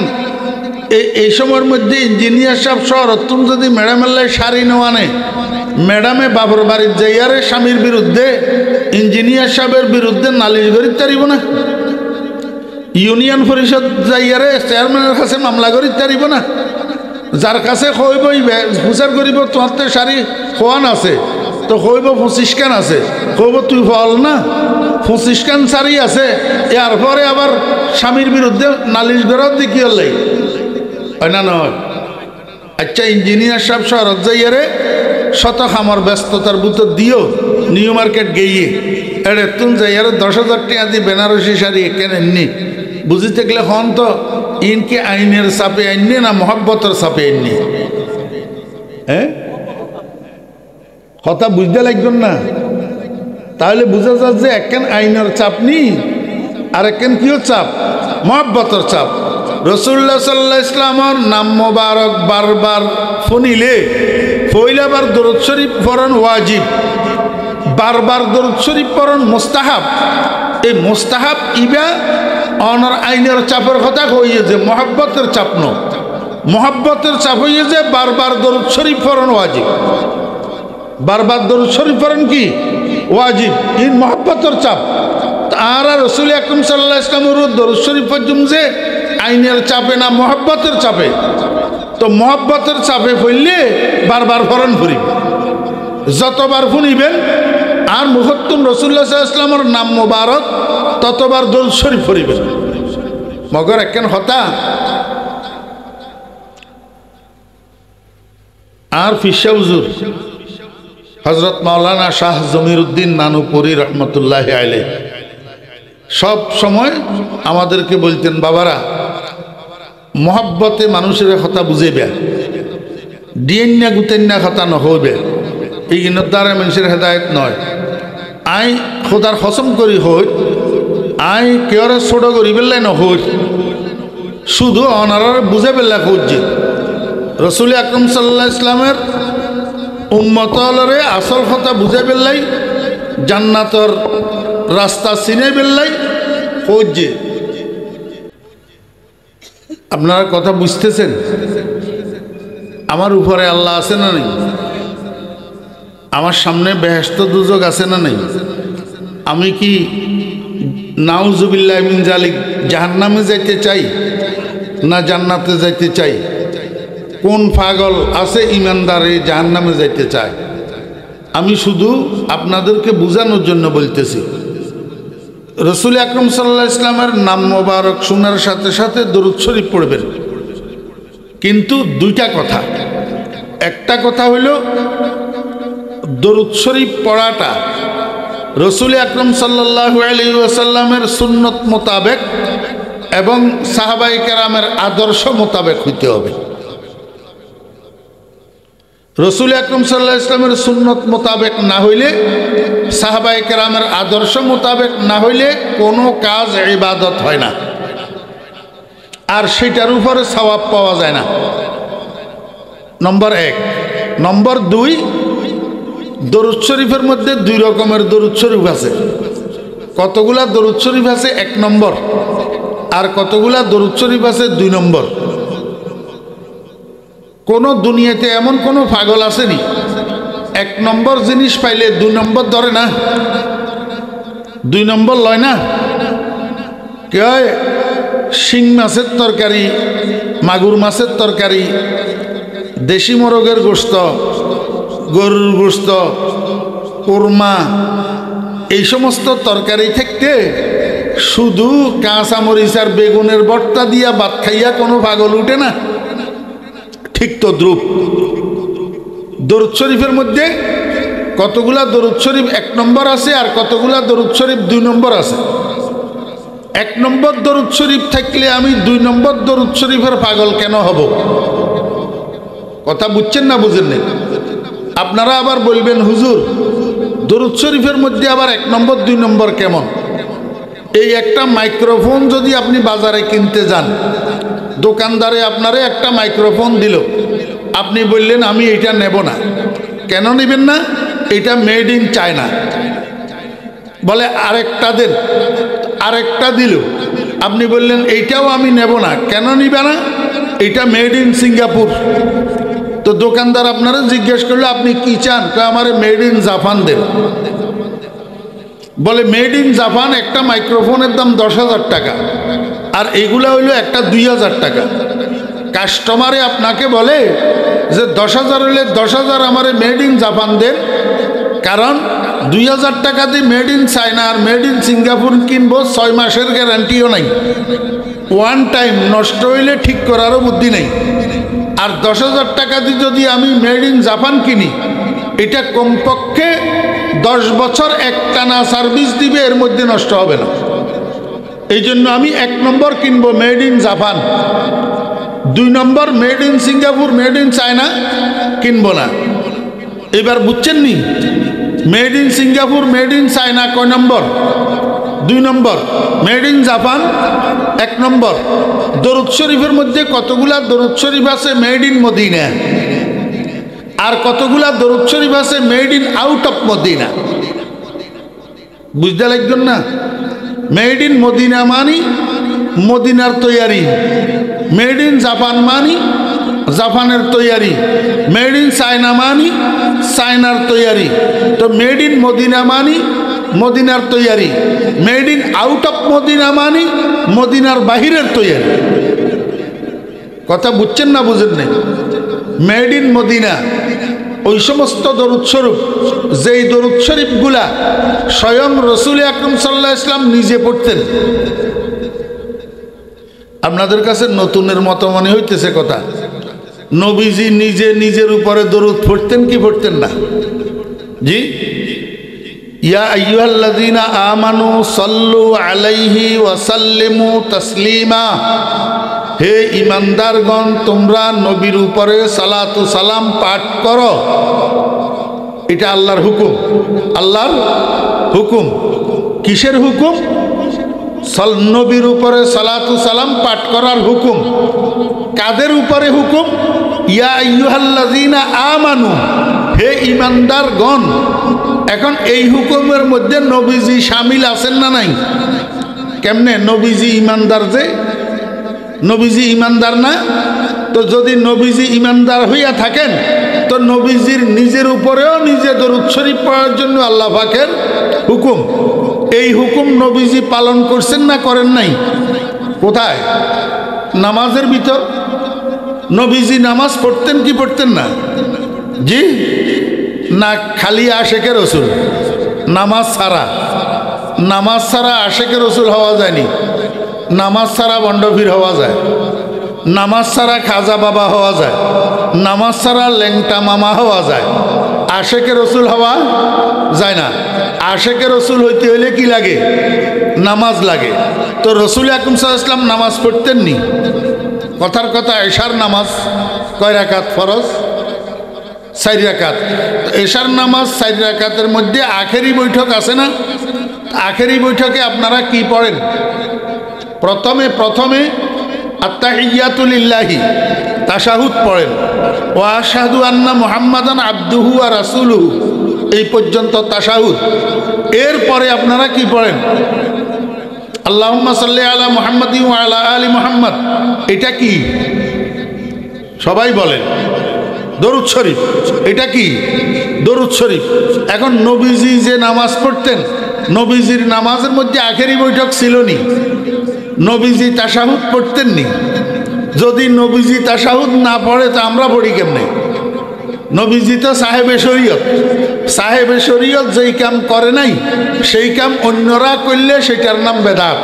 এই সময়ের মধ্যে ইঞ্জিনিয়ার সাহেব শহর তুমি যদি ম্যাডামের লাই শাড়ি নেওয়া নেই, ম্যাডামে বাবর বাড়ির যাইয়ারে স্বামীর বিরুদ্ধে, ইঞ্জিনিয়ার সাহেবের বিরুদ্ধে নালিশ করিতে পারিব না? ইউনিয়ন পরিষদ যাইয়ারে চেয়ারম্যানের কাছে মামলা করিতে পারিব না? যার কাছে কইব প্রচার করিব তোমার তো শাড়ি খোয়ান আছে, তো কইব 25খান আছে, কইব তুই ফল না 25খান শাড়ি আছে, এরপরে আবার স্বামীর বিরুদ্ধে নালিশ করাও দেখি হলাই হয় না? নয়। আচ্ছা, ইঞ্জিনিয়ার সাহেব শহরত যাইয়ারে শত খামার ব্যস্ততার ভিতর দিও নিউ মার্কেট গিয়ে এড়ে তুম যাইয়ারে 10,000 টাকা দিয়ে বেনারসি শাড়ি কেনেননি, বুঝিতে গেলে হন তো ইনকে আইনের চাপে আইনি না মহব্বতের চাপে আইনি? হ্যাঁ, কথা বুঝতে লাগবেন না? তাহলে বুঝা যায় যে একখান আইনের চাপ নি, আর একখান কিও চাপ, মহব্বতের চাপ। রাসূলুল্লাহ সাল্লাল্লাহু আলাইহি ইসলামের নাম মোবারক বারবার শুনিলে পয়লাবার দরুদ শরীফ পড়ন ওয়াজিব, বারবার দরুদ শরীফ পড়ন মুস্তাহাব। এই মুস্তাহাব ইবা অনর আইনের চাপের কথা কইয়ে যে মহব্বতের চাপ ন, মহব্বতের চাপ হইয়ে যে বারবার দরুদ শরীফ পড়ন ওয়াজিব। বারবার দরুদ শরীফ পড়ন কি ওয়াজিব, ইন মহব্বতের চাপ। আর রাসূল আকরাম সাল্লাল্লাহু আলাইহি ওয়াসাল্লামের দরুদ শরীফ পড়ুম যে আইনের চাপে না মহব্বতের চাপে? তো মহব্বতের চাপে পড়লে বারবার ফরন ফুরিব, যতবার ফুনিবেন আর মুহত্তুম রাসূলুল্লাহ সাল্লাল্লাহু আলাইহি ওয়াসাল্লামের নাম মোবারক ততবার দরুদ শরীফ পড়িবেন মগর একখান হতা আর ফিশা হুজুর হযরত মাওলানা শাহ জমিরউদ্দিন নানুপুরি রহমতুল্লাহি আলাইহি সব সময় আমাদেরকে বলতেন বাবারা মহব্বতে মানুষের কথা বুঝাইবে ডিএনএ গুতেন্যা কথা নহইবে এই দ্বারা মানুষের হেদায়েত নয় আই খোদার কসম করি হই আই কেউরে ছোট করি বেললাই নহই শুধু অনারার বুঝে বেলা খুঁজছে রসুল আকরম সাল্লাল্লাহু আলাইহি ইসলামের উম্মতরে আসল কথা বুঝে বেললাই জান্নাতর রাস্তা চিনে বেললাই খুঁজছে আপনারা কথা বুঝতেছেন আমার উপরে আল্লাহ আছে না নেই আমার সামনে বেহেশত দুজক আছে না নেই আমি কি নাউজুবিল্লাহ মিন জালিক জাহান্নামে যাইতে চাই না জান্নাতে যাইতে চাই কোন পাগল আছে ইমানদারে জাহান্নামে যাইতে চায় আমি শুধু আপনাদেরকে বোঝানোর জন্য বলতেছি রসুল আকরম সাল্লাল্লাহু আলাইহি ইসলামের নাম মোবারক শোনার সাথে সাথে দরুদ শরীফ পড়বেন কিন্তু দুইটা কথা একটা কথা হইল দরুদ শরীফ পড়াটা রসুল আকরম সাল্লাল্লাহু আলাইহি ওয়াসাল্লামের সুন্নত মোতাবেক এবং সাহাবায়ে কেরামের আদর্শ মোতাবেক হইতে হবে রসুল আকরম সাল্লাল্লাহু আলাইহি ইসলামের সুন্নত মোতাবেক না হইলে সাহাবায়ে কেরামের আদর্শ মোতাবেক না হইলে কোনো কাজ ইবাদত হয় না আর সেটার উপরে সওয়াব পাওয়া যায় না নম্বর এক নম্বর দুই দরুদ শরীফের মধ্যে দুই রকমের দরুদ শরীফ আছে কতগুলা দরুদ শরীফ আছে এক নম্বর আর কতগুলা দরুদ শরীফ আছে দুই নম্বর কোন দুনিয়াতে এমন কোন পাগল আসেনি এক নম্বর জিনিস পাইলে দুই নম্বর ধরে না দুই নম্বর লয় না কে শিং মাছের তরকারি মাগুর মাছের তরকারি দেশি মোরগের গোশত গরুর গোশত কোরমা এই সমস্ত তরকারি থেকে শুধু কাঁচা মরিচ আর বেগুনের ভর্তা দিয়া ভাত খাইয়া কোনো পাগল উঠে না ঠিক তো দ্রুপ দরুদ শরীফের মধ্যে কতগুলা দরুদ শরীফ এক নম্বর আছে আর কতগুলা দরুদ শরীফ দুই নম্বর আছে এক নম্বর দরুদ শরীফ থাকলে আমি দুই নম্বর দরুদ শরীফের পাগল কেন হব কথা বুঝছেন না বুঝেন না আপনারা আবার বলবেন হুজুর দরুদ শরীফের মধ্যে আবার এক নম্বর দুই নম্বর কেমন এই একটা মাইক্রোফোন যদি আপনি বাজারে কিনতে যান দোকানদারে আপনারে একটা মাইক্রোফোন দিল আপনি বললেন আমি এটা নেব না কেন নেবেন না এটা মেড ইন চায়না বলে আরেকটা দেন আরেকটা দিল আপনি বললেন এইটাও আমি নেব না কেন নিবে না এটা মেড ইন সিঙ্গাপুর তো দোকানদার আপনারা জিজ্ঞেস করলে আপনি কি চান আমারে মেড ইন জাপান দেন বলে মেড ইন জাপান একটা মাইক্রোফোনের দাম 10,000 টাকা আর এগুলা হইল একটা 2,000 টাকা কাস্টমারে আপনাকে বলে যে 10,000 হইলে 10,000 আমারে মেড ইন জাপান দেন কারণ 2,000 টাকা দিয়ে মেড ইন চায়না আর মেড ইন সিঙ্গাপুর কিনবো 6 মাসের গ্যারান্টিও নাই ওয়ান টাইম নষ্ট হইলে ঠিক করারও বুদ্ধি নেই আর 10,000 টাকা দিয়ে যদি আমি মেড ইন জাপান কিনি এটা কমপক্ষে 10 বছর একটানা সার্ভিস দিবে এর মধ্যে নষ্ট হবে না এই জন্য আমি এক নম্বর কিনবো মেড ইন জাপান দুই নম্বর made in Singapore made in China কিনবো না এবার বুঝছেন নি made in Singapore made in China কয় নম্বর দুই নম্বর মেড ইন জাপান এক নম্বর দরুদ শরীফের মধ্যে কতগুলা দরুদ শরীফ আছে মেড ইন মদিনা আর কতগুলা দরুদ শরীফ আছে made in out of Medina বুঝতে লাগবেন না মেড ইন মদিনা মানি মদিনার তৈয়ারি মেড ইন জাপান মানি জাপানের তৈয়ারি মেড ইন চায়না মানি চায়নার তৈয়ারি তো মেড ইন মদিনা মানি মদিনার তৈয়ারি made in out of Medina মানি মদিনার বাহিরের তৈয়ারি কথা বুঝছেন না বুঝেন নাই মেড ইন মদিনা ওই সমস্ত দরুদ শরীফ, যেই দরুদ শরীফগুলা স্বয়ং রসুল আকরাম সাল্লাল্লাহু আলাইহি ওয়াসাল্লাম নিজে পড়তেন। আপনাদের কাছে নতুনের মতো মনে হইতেছে কথা, নবীজি নিজে নিজের উপরে দরুদ পড়তেন কি পড়তেন না? জি, ইয়া আইয়ুহাল্লাযীনা আমানু সাল্লু আলাইহি ওয়া সাল্লিমু তাসলিমা, হে ঈমানদারগণ তোমরা নবীর উপরে সালাতু সালাম পাঠ করো। এটা আল্লাহর হুকুম, আল্লাহর হুকুম। কিসের হুকুম? নবীর উপরে সালাতু সালাম পাঠ করার হুকুম। কাদের উপরে হুকুম? ইয়া আইয়ুহাল্লাযীনা আমানু, হে ঈমানদারগণ। এখন এই হুকুমের মধ্যে নবীজি শামিল আছেন না নাই? কেমনে? নবীজি ঈমানদার, যে নবীজি ঈমানদার না? তো যদি নবীজি ঈমানদার হইয়া থাকেন তো নবীজির নিজের উপরেও নিজে দরুদ শরীফ পড়ার জন্য আল্লাহ পাকের হুকুম। এই হুকুম নবীজি পালন করছেন না করেন নাই? কোথায়? নামাজের ভিতর। নবীজি নামাজ পড়তেন কি পড়তেন না? জি না, খালি আশেকে রসুল। নামাজ ছাড়া, নামাজ ছাড়া আশেকে রসুল হওয়া যায়নি। নামাজ ছাড়া বন্ডভীর হওয়া যায়, নামাজ ছাড়া খাজা বাবা হওয়া যায়, নামাজ ছাড়া ল্যাংটা মামা হওয়া যায়, আশেকে রসুল হওয়া যায় না। আশেকে রসুল হইতে হইলে কি লাগে? নামাজ লাগে। তো রসুল আকরাম সাল্লাল্লাহু আলাইহি ওয়াসাল্লাম নামাজ পড়তেন নি? কথার কথা, এশার নামাজ কয় রাকাত ফরজ? 4 রাকাত। এশার নামাজ 4 রাকাতের মধ্যে আখেরি বৈঠক আছে না? আখেরি বৈঠকে আপনারা কি পড়েন? প্রথমে আত্তাহিয়াতু লিল্লাহি, তাশাহুদ পড়েন। ওয়া আশহাদু আন্না মুহাম্মাদান আবদুহু ওয়া রাসূলুহু, এই পর্যন্ত তাশাহুদ। এরপরে আপনারা কি পড়েন? আল্লাহুম্মা সাল্লি আলা মুহাম্মাদিন ওয়া আলা আলি মুহাম্মাদ। এটা কি? সবাই বলেন। দরুদ শরীফ। এটা কি? দরুদ শরীফ। এখন নবীজি যে নামাজ পড়তেন, নবীজির নামাজের মধ্যে আখেরি বৈঠক ছিল নি? নবীজি তাশাহুদ পড়তেন নি? যদি নবীজি তাশাহুদ না পড়ে তো আমরা পড়ি কেমনে? নবীজি তো সাহেবে শরীয়ত। সাহেবে শরীয়ত যেই কাম করে নাই সেই কাম অন্যরা করলে সেটার নাম বেদাত।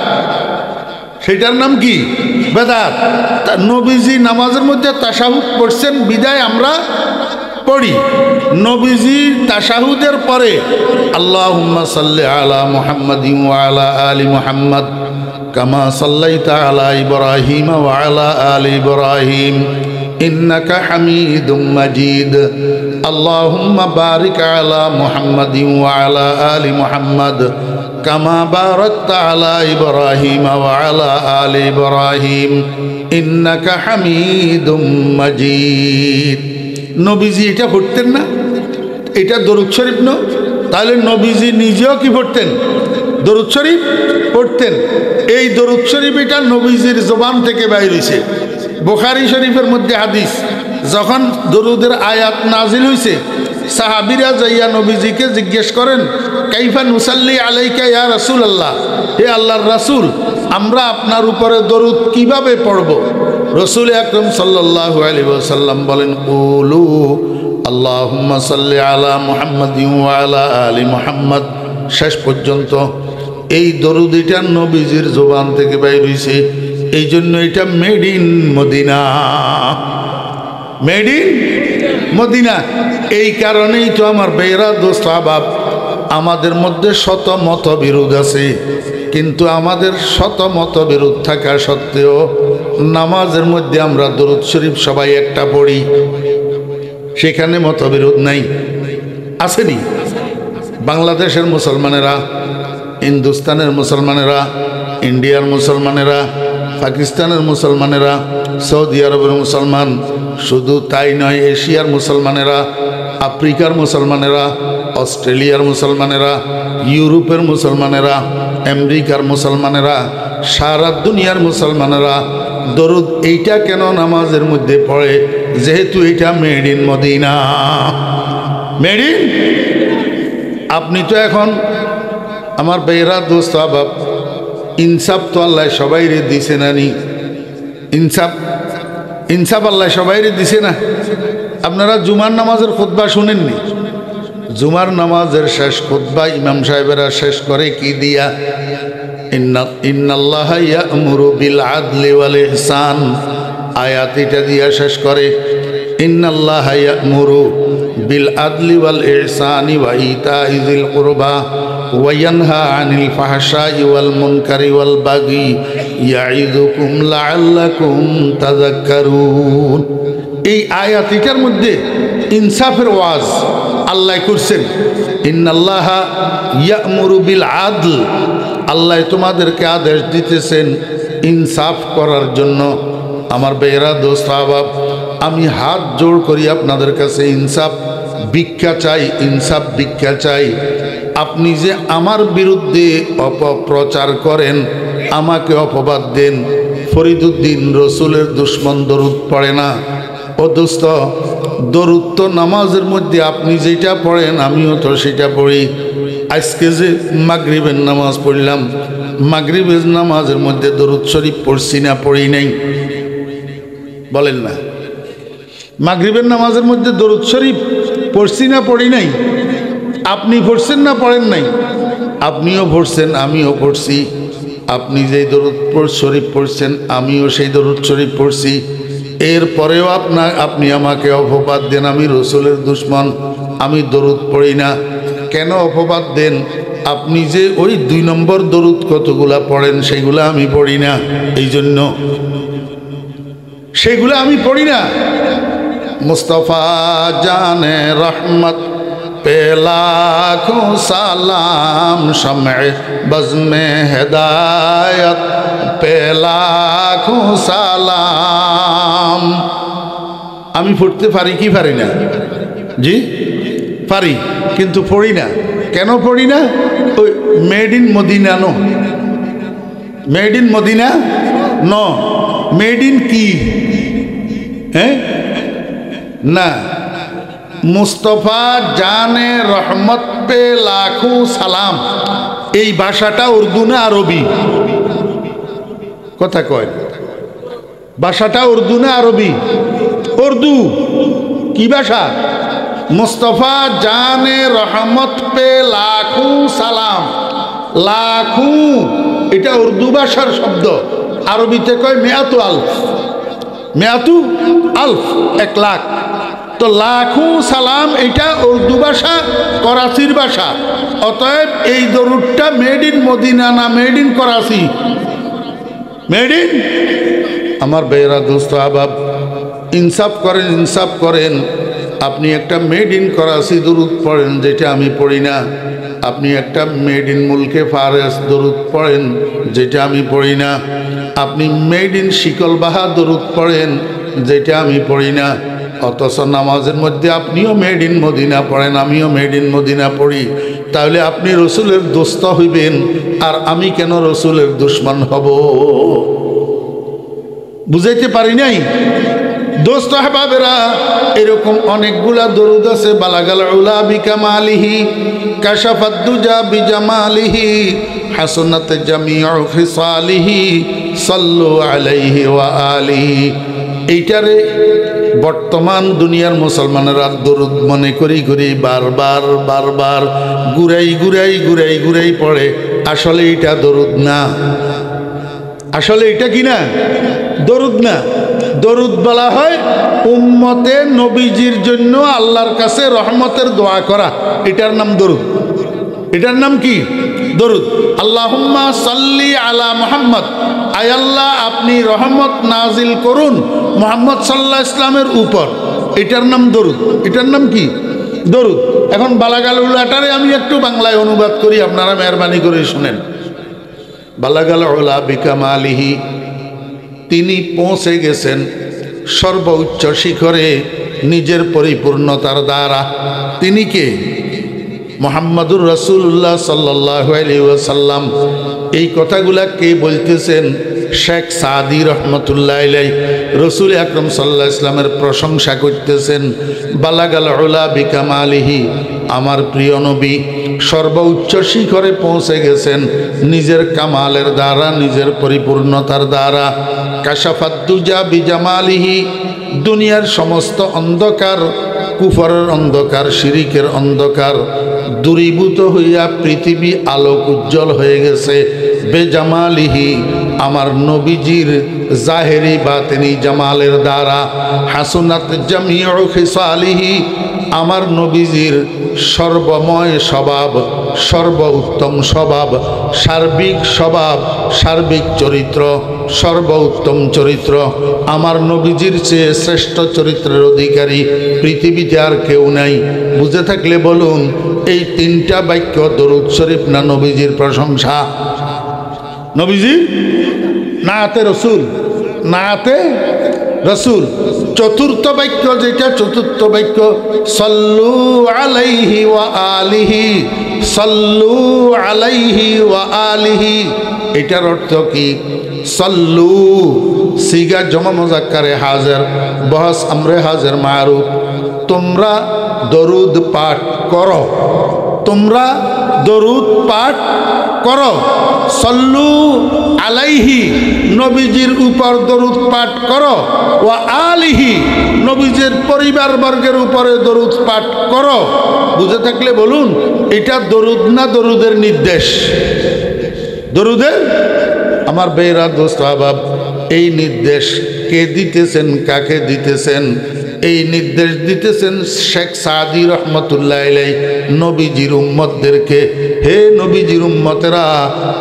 সেটার নাম কি? বেদাত। নবীজি নামাজের মধ্যে তাশাহুদ পড়ছেন বিদায় আমরা পড়ি। নবীজি তাশাহুদের পরে আল্লাহুম্মা সাল্লি আলা মুহাম্মাদিন ওয়া আলা আলি মুহাম্মাদ কামা সাল্লাইতা আলা ইব্রাহিম ওয়া আলা আলি ইব্রাহিম ইন্নাকা হামিদুম মাজিদ। আল্লাহুম্মা বারিক আলা মুহাম্মাদিন ওয়া আলা আলি মুহাম্মাদ কামা বারাকতা আলা ইব্রাহিম ওয়া আলা আলি ইব্রাহিম ইন্নাকা হামিদুম মাজিদ। নবীজি এটা পড়তেন না? এটা দরুদ শরীফ না? তাহলে নবীজি নিজেও কি পড়তেন? দরুদ শরীফ পড়তেন। এই দরুদ শরীফ এটা নবীজির জবান থেকে বাইর হইছে। বুখারী শরীফের মধ্যে হাদিস, যখন দরুদের আয়াত নাজিল হইছে সাহাবীরা যাইয়া নবীজিকে জিজ্ঞেস করেন, কাইফা নুসাল্লি আলাইকা ইয়া রাসূলুল্লাহ, হে আল্লাহর রাসূল আমরা আপনার উপরে দরুদ কিভাবে পড়ব? রসুল আকরাম সাল্লাল্লাহু আলাইহি ওয়াসাল্লাম বলেন, কুলু আল্লাহুম্মা সাল্লি আলা মুহাম্মাদিন ওয়া আলা আলি মুহাম্মাদ, শেষ পর্যন্ত। এই দরুদ এটা নবীজির জবান থেকে বাইর হইছে। এই জন্য এটা made in Medina, made in Medina. এই কারণেই তো আমার বেরা দোস্ত আহবাব, আমাদের মধ্যে শত মতবিরোধ আছে, কিন্তু আমাদের শত মতবিরোধ থাকা সত্ত্বেও নামাজের মধ্যে আমরা দরুদ শরীফ সবাই একটা পড়ি। সেখানে মতবিরোধ নাই, আসেনি? বাংলাদেশের মুসলমানেরা, হিন্দুস্তানের মুসলমানেরা, ইন্ডিয়ার মুসলমানেরা, পাকিস্তানের মুসলমানেরা, সৌদি আরবের মুসলমান, শুধু তাই নয়, এশিয়ার মুসলমানেরা, আফ্রিকার মুসলমানেরা, অস্ট্রেলিয়ার মুসলমানেরা, ইউরোপের মুসলমানেরা, আমেরিকার মুসলমানেরা, সারা দুনিয়ার মুসলমানেরা দরুদ এইটা কেন নামাজের মধ্যে পড়ে? যেহেতু এটা made in Medina, made in. আপনি তো এখন আমার বেরা দোস্ত আহবাব, ইনসাফ তো আল্লাহ সবাই রে দিছে নানি। ইনসাফ, ইনসাফ আল্লাহ সবাইরে দিছে না। আপনারা জুমার নামাজের খুতবা শুনেননি? জুমার নামাজের শেষ খুতবা ইমাম সাহেবেরা শেষ করে কি দিয়া? ইন্নাল্লাহা ইয়া'মুরু বিল আদলি ওয়াল ইহসান, আয়াত এটা দিয়া শেষ করে। ইন্নাল্লাহা ইয়া'মুরু বিল আদলি ওয়াল ইহসানি ওয়া ইতা'i যিল কুরবা ওয়া ইয়ানহা আনিল ফাহশাই ওয়াল মুনকারি ওয়াল বাগি ইয়া'iযুকুম লাআল্লাকুম তাযাক্কারুন। এই আয়াতটার মধ্যে ইনসাফের ওয়াজ আল্লাহ করছেন। ইন্নাল্লাহা ইয়া'মুরু বিল আদল, আল্লাহ তোমাদেরকে আদেশ দিতেছেন ইনসাফ করার জন্য। আমার বেয়েরা দোস্ত আহবাব, আমি হাত জোড় করি আপনাদের কাছে ইনসাফ ভিক্ষা চাই, ইনসাফ ভিক্ষা চাই। আপনি যে আমার বিরুদ্ধে অপপ্রচার করেন, আমাকে অপবাদ দেন, ফরিদুদ্দিন রসুলের দুশ্মন, দরুদ পড়ে না। ও দোস্ত, দরুদ তো নামাজের মধ্যে আপনি যেটা পড়েন আমিও তো সেটা পড়ি। আজকে যে মাগরিবের নামাজ পড়লাম, মাগরিবের নামাজের মধ্যে দরুদ শরীফ পড়ছি না পড়ি নাই? বলেন না। মাগরিবের নামাজের মধ্যে দরুদ শরীফ পড়ছি না পড়ি নাই? আপনি পড়ছেন না পড়েন নাই? আপনিও পড়ছেন, আমিও পড়ছি। আপনি যেই দরুদ শরীফ পড়ছেন আমিও সেই দরুদ শরীফ পড়ছি। এরপরেও আপনি আমাকে অপবাদ দেন আমি রসুলের দুশ্মন, আমি দরুদ পড়ি না। কেন অপবাদ দেন? আপনি যে ওই 2 নম্বর দরুদ কতগুলা পড়েন সেগুলা আমি পড়ি না, এই জন্য সেগুলা আমি পড়ি না। মুস্তাফা জানে রহমত पे लाखों सलाम, शम्ए बज़्मे हिदायत पे लाखों सलाम। আমি পড়তে পারি কি পারি না? জি পারি, কিন্তু পড়ি না। কেন পড়ি না? ওই made in Medina no, made in Medina no, made in কি? হ্যাঁ না, মুস্তফা জানে রহমত পে লাখো সালাম, এই ভাষাটা উর্দু না আরবি? কথা কয়, ভাষাটা উর্দু না আরবি? উর্দু। কি ভাষা? মুস্তফা জানে রহমত পে লাখো সালাম। লাখো এটা উর্দু ভাষার শব্দ, আরবিতে কয় মেয়াতু আলফ, মেয়াতু আলফ 1 লাখ। তো লাখো সালাম এটা উর্দু ভাষা, করাচির ভাষা। অতএব এই দরুদটা মেড ইন মদিনা না made in Karachi? Made in. আমার বেয়েরা দোস্ত আহবাব, ইনসাফ করেন, ইনসাফ করেন। আপনি একটা মেড ইন করাচি দরুদ পড়েন যেটা আমি পড়ি না। আপনি একটা মেড ইন মুলকে ফারেস দরুদ পড়েন যেটা আমি পড়ি না। আপনি মেড ইন শিকলবাহা দরুদ পড়েন যেটা আমি পড়ি না। অথচ নামাজের মধ্যে আপনিও মেড ইন মদিনা পড়েন, আমিও মেড ইন মদিনা পড়ি। তাহলে আপনি রসুলের দোস্ত হইবেন, আর আমি কেন রসুলের দুশ্মন হব? বুঝাইতে পারি নাই? দোস্ত আহবাবেরা, এরকম অনেকগুলা দরুদ আছে। বালাগাল উলা বিকামালিহি, কাশাফাদ দুজা বিজামালিহি, হাসনাত জামিউ খিসালিহি, সাল্লু আলাইহি ওয়া আলিহি। এইটারে বর্তমান দুনিয়ার মুসলমানেরা দরুদ মনে করি করি বারবার বারবার ঘুরাই ঘুরাই ঘুরাই ঘুরাই পড়ে। আসলে এটা দরুদ না। আসলে এটা কি না? দরুদ না। দরুদ বলা হয় উম্মতে নবীজির জন্য আল্লাহর কাছে রহমতের দোয়া করা, এটার নাম দরুদ। এটার নাম কি? দরুদ। আল্লাহুম্মা সাল্লি আলা মুহাম্মদ, আয় আল্লাহ আপনি রহমত নাজিল করুন মুহাম্মদ সাল্লাল্লাহু আলাইহি ইসলামের উপর। এটার নাম দরুদ। এটার নাম কি? দরুদ। এখন বালাগাল উলাটারে আমি একটু বাংলায় অনুবাদ করি, আপনারা মেহরবানি করে শুনেন। বালাগাল উলা বিকামালিহি, তিনি পৌঁছে গেছেন সর্বোচ্চ শিখরে নিজের পরিপূর্ণতার দ্বারা। তিনি কে? মুহাম্মাদুর রাসূলুল্লাহ সাল্লাল্লাহু আলাইহি ওয়াসাল্লাম। এই কথাগুলা কে বলতেছেন? শেখ সাদি রহমতুল্লাহ আলাইহি রসুল আকরম সাল্লাল্লাহু আলাইহি ওয়াসাল্লামের প্রশংসা করতেছেন। বালাগাল উলা বিকামালিহি, আমার প্রিয় নবী সর্বোচ্চ শিখরে পৌঁছে গেছেন নিজের কামালের দ্বারা, নিজের পরিপূর্ণতার দ্বারা। কাশাফাদ দুজা বিজামালিহি, দুনিয়ার সমস্ত অন্ধকার, কুফরের অন্ধকার, শিরিকের অন্ধকার দূরীভূত হইয়া পৃথিবী আলোক উজ্জ্বল হয়ে গেছে বেজামালিহি, আমার নবীজির জাহেরি বাতিনি জামালের দ্বারা। হাসুনাত জামিউ খিসালিহি, আমার নবীজির সর্বময় স্বভাব, সর্ব উত্তম স্বভাব, সার্বিক স্বভাব, সার্বিক চরিত্র, সর্ব উত্তম চরিত্র। আমার নবীজির চেয়ে শ্রেষ্ঠ চরিত্রের অধিকারী পৃথিবীতে আর কেউ নাই। বুঝে থাকলে বলুন, এই তিনটা বাক্য দরুদ শরীফ না নবীজির প্রশংসা? নবীজি নাতে রসুল, নাতে রসুল। চতুর্থ বাক্য যেটা, চতুর্থ বাক্য সাল্লু আলাইহি ওয়া আলিহি, সাল্লু আলাইহি ওয়া আলিহি। এটার অর্থ কি? সাল্লু সিগা জমা মুজাক্কারে হাজির, বহস আমরে হাজির মারুফ। তোমরা দরুদ পাঠ করো, তোমরা দরুদ পাঠ করো। সল্লু আলাইহি, নবীজির উপর দরুদ পাঠ করো। ওয়া আলিহি, নবীজির পরিবার বর্গের উপরে দরুদ পাঠ করো। বুঝে থাকলে বলুন, এটা দরুদ না দরুদের নির্দেশ? দরুদের। আমার বেরা দোস্ত আহবাব, এই নির্দেশ কে দিতেছেন, কাকে দিতেছেন? এই নির্দেশ দিতেছেন শেখ সাদি রহমতুল্লাহ আলাইহি নবীজির উম্মতদেরকে। হে নবীজির উম্মতেরা,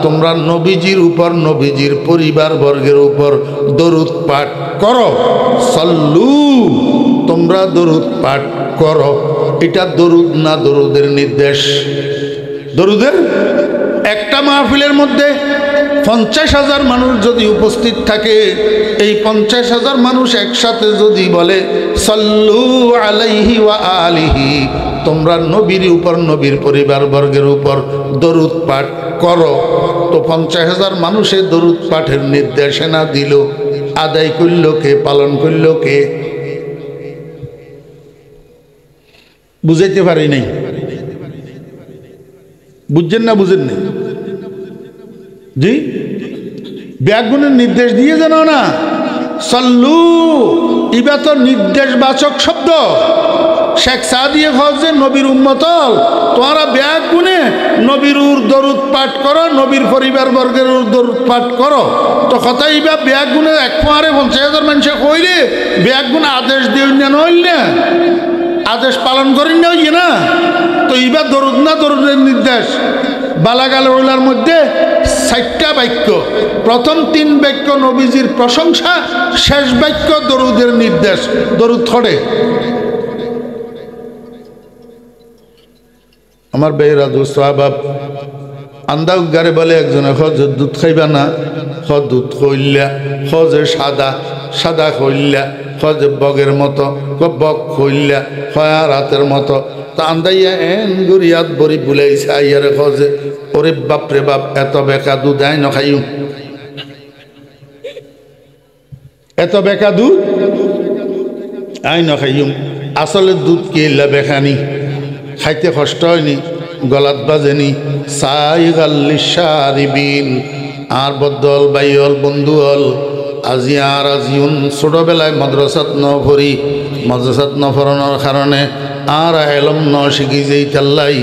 তোমরা নবীজির উপর, নবীজির পরিবার বর্গের উপর দরুদ পাঠ করো। সল্লু, তোমরা দরুদ পাঠ করো। এটা দরুদ না দরুদের নির্দেশ? দরুদের। একটা মাহফিলের মধ্যে 50,000 মানুষ যদি উপস্থিত থাকে, এই 50,000 মানুষ একসাথে যদি বলে সাল্লু আলাইহি ওয়া আলিহি, তোমরা নবীর উপর, নবীর পরিবার বর্গের উপর দরুদ পাঠ করো, তো 50,000 মানুষের দরুদ পাঠের নির্দেশনা দিল, আদায় করল কে, পালন করল কে? বুঝাইতে পারি নাই। বুঝছেন না? বুঝেন না? জি, ব্যাগুনের নির্দেশ দিয়ে জানো না? সল্লু, ইবা তো নির্দেশবাচক শব্দ। শেখ সাদিয়ে হজে নবীর উম্মতল, তোমরা ব্যাগুনে নবীর দরুদ পাঠ করো, নবীর পরিবার বর্গের দরুদ পাঠ করো। তো কথা ইবা ব্যাগুনে 50,000 মানুষে কইলে ব্যাগুনে আদেশ দিয়ে নইল না, আদেশ পালন করেন না, ওই না? তো ইবা দরুদ না দরুদের নির্দেশ? বালাগাল ওলার মধ্যে 4টা বাক্য, প্রথম 3 বাক্য নবীজির প্রশংসা, শেষ বাক্য দরুদের নির্দেশ। দরুদ ছড়ে। আমার বেহরা দোস্ত আহবাব, আন্দা উগারে বলে একজনে, হজ দুধ খাইবা না? হ দুধ খইল্লা, হজে সাদা, সাদা খইল্লা, হজে বগের মতো, বক খইল্লা, হয়া রাতের মতো। তা আন্দাইয়া এন গরিয়াত বরি বুলাইছে আইয়ারে হজে, ওরে বাপরে বাপ, এত বেকা দুধ আই নখাইও, এত বেকা দুধ আই নখাইও। আসলে দুধ কি এল্লা বেখানি, খাইতে কষ্ট হয়নি, গলাত বাজেনি। সাই গাল্লিশারিবিন, আর বদল বাইল বন্ধু হল আজি আর আজিউন ছোটবেলায় মাদ্রাসাত নভরি, মাদ্রাসাত নফরানোর কারণে আর এলম ন শিখি যেই তাল্লাই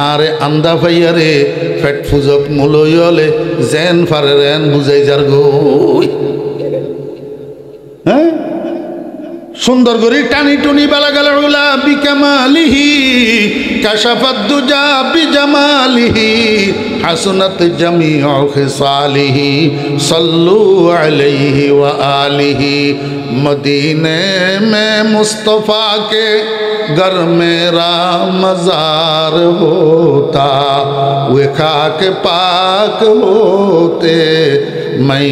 আরে আন্দা ভাইয়ারে ফেট ফুজক মুলই হলে জেন ফারে রেন বুঝাই যার গই। হ্যাঁ, সুন্দর করে টানি টুনি বালাগাল উলা বিকামালিহি, কাশাফাত দুজা বিজামালিহি, হাসনাত জামিউ খিসালিহি, সাল্লু আলাইহি ওয়া আলিহি। মদিনে মে মুস্তফা के घर मेरा मज़ार होता, वे खाक पाक होते, मैं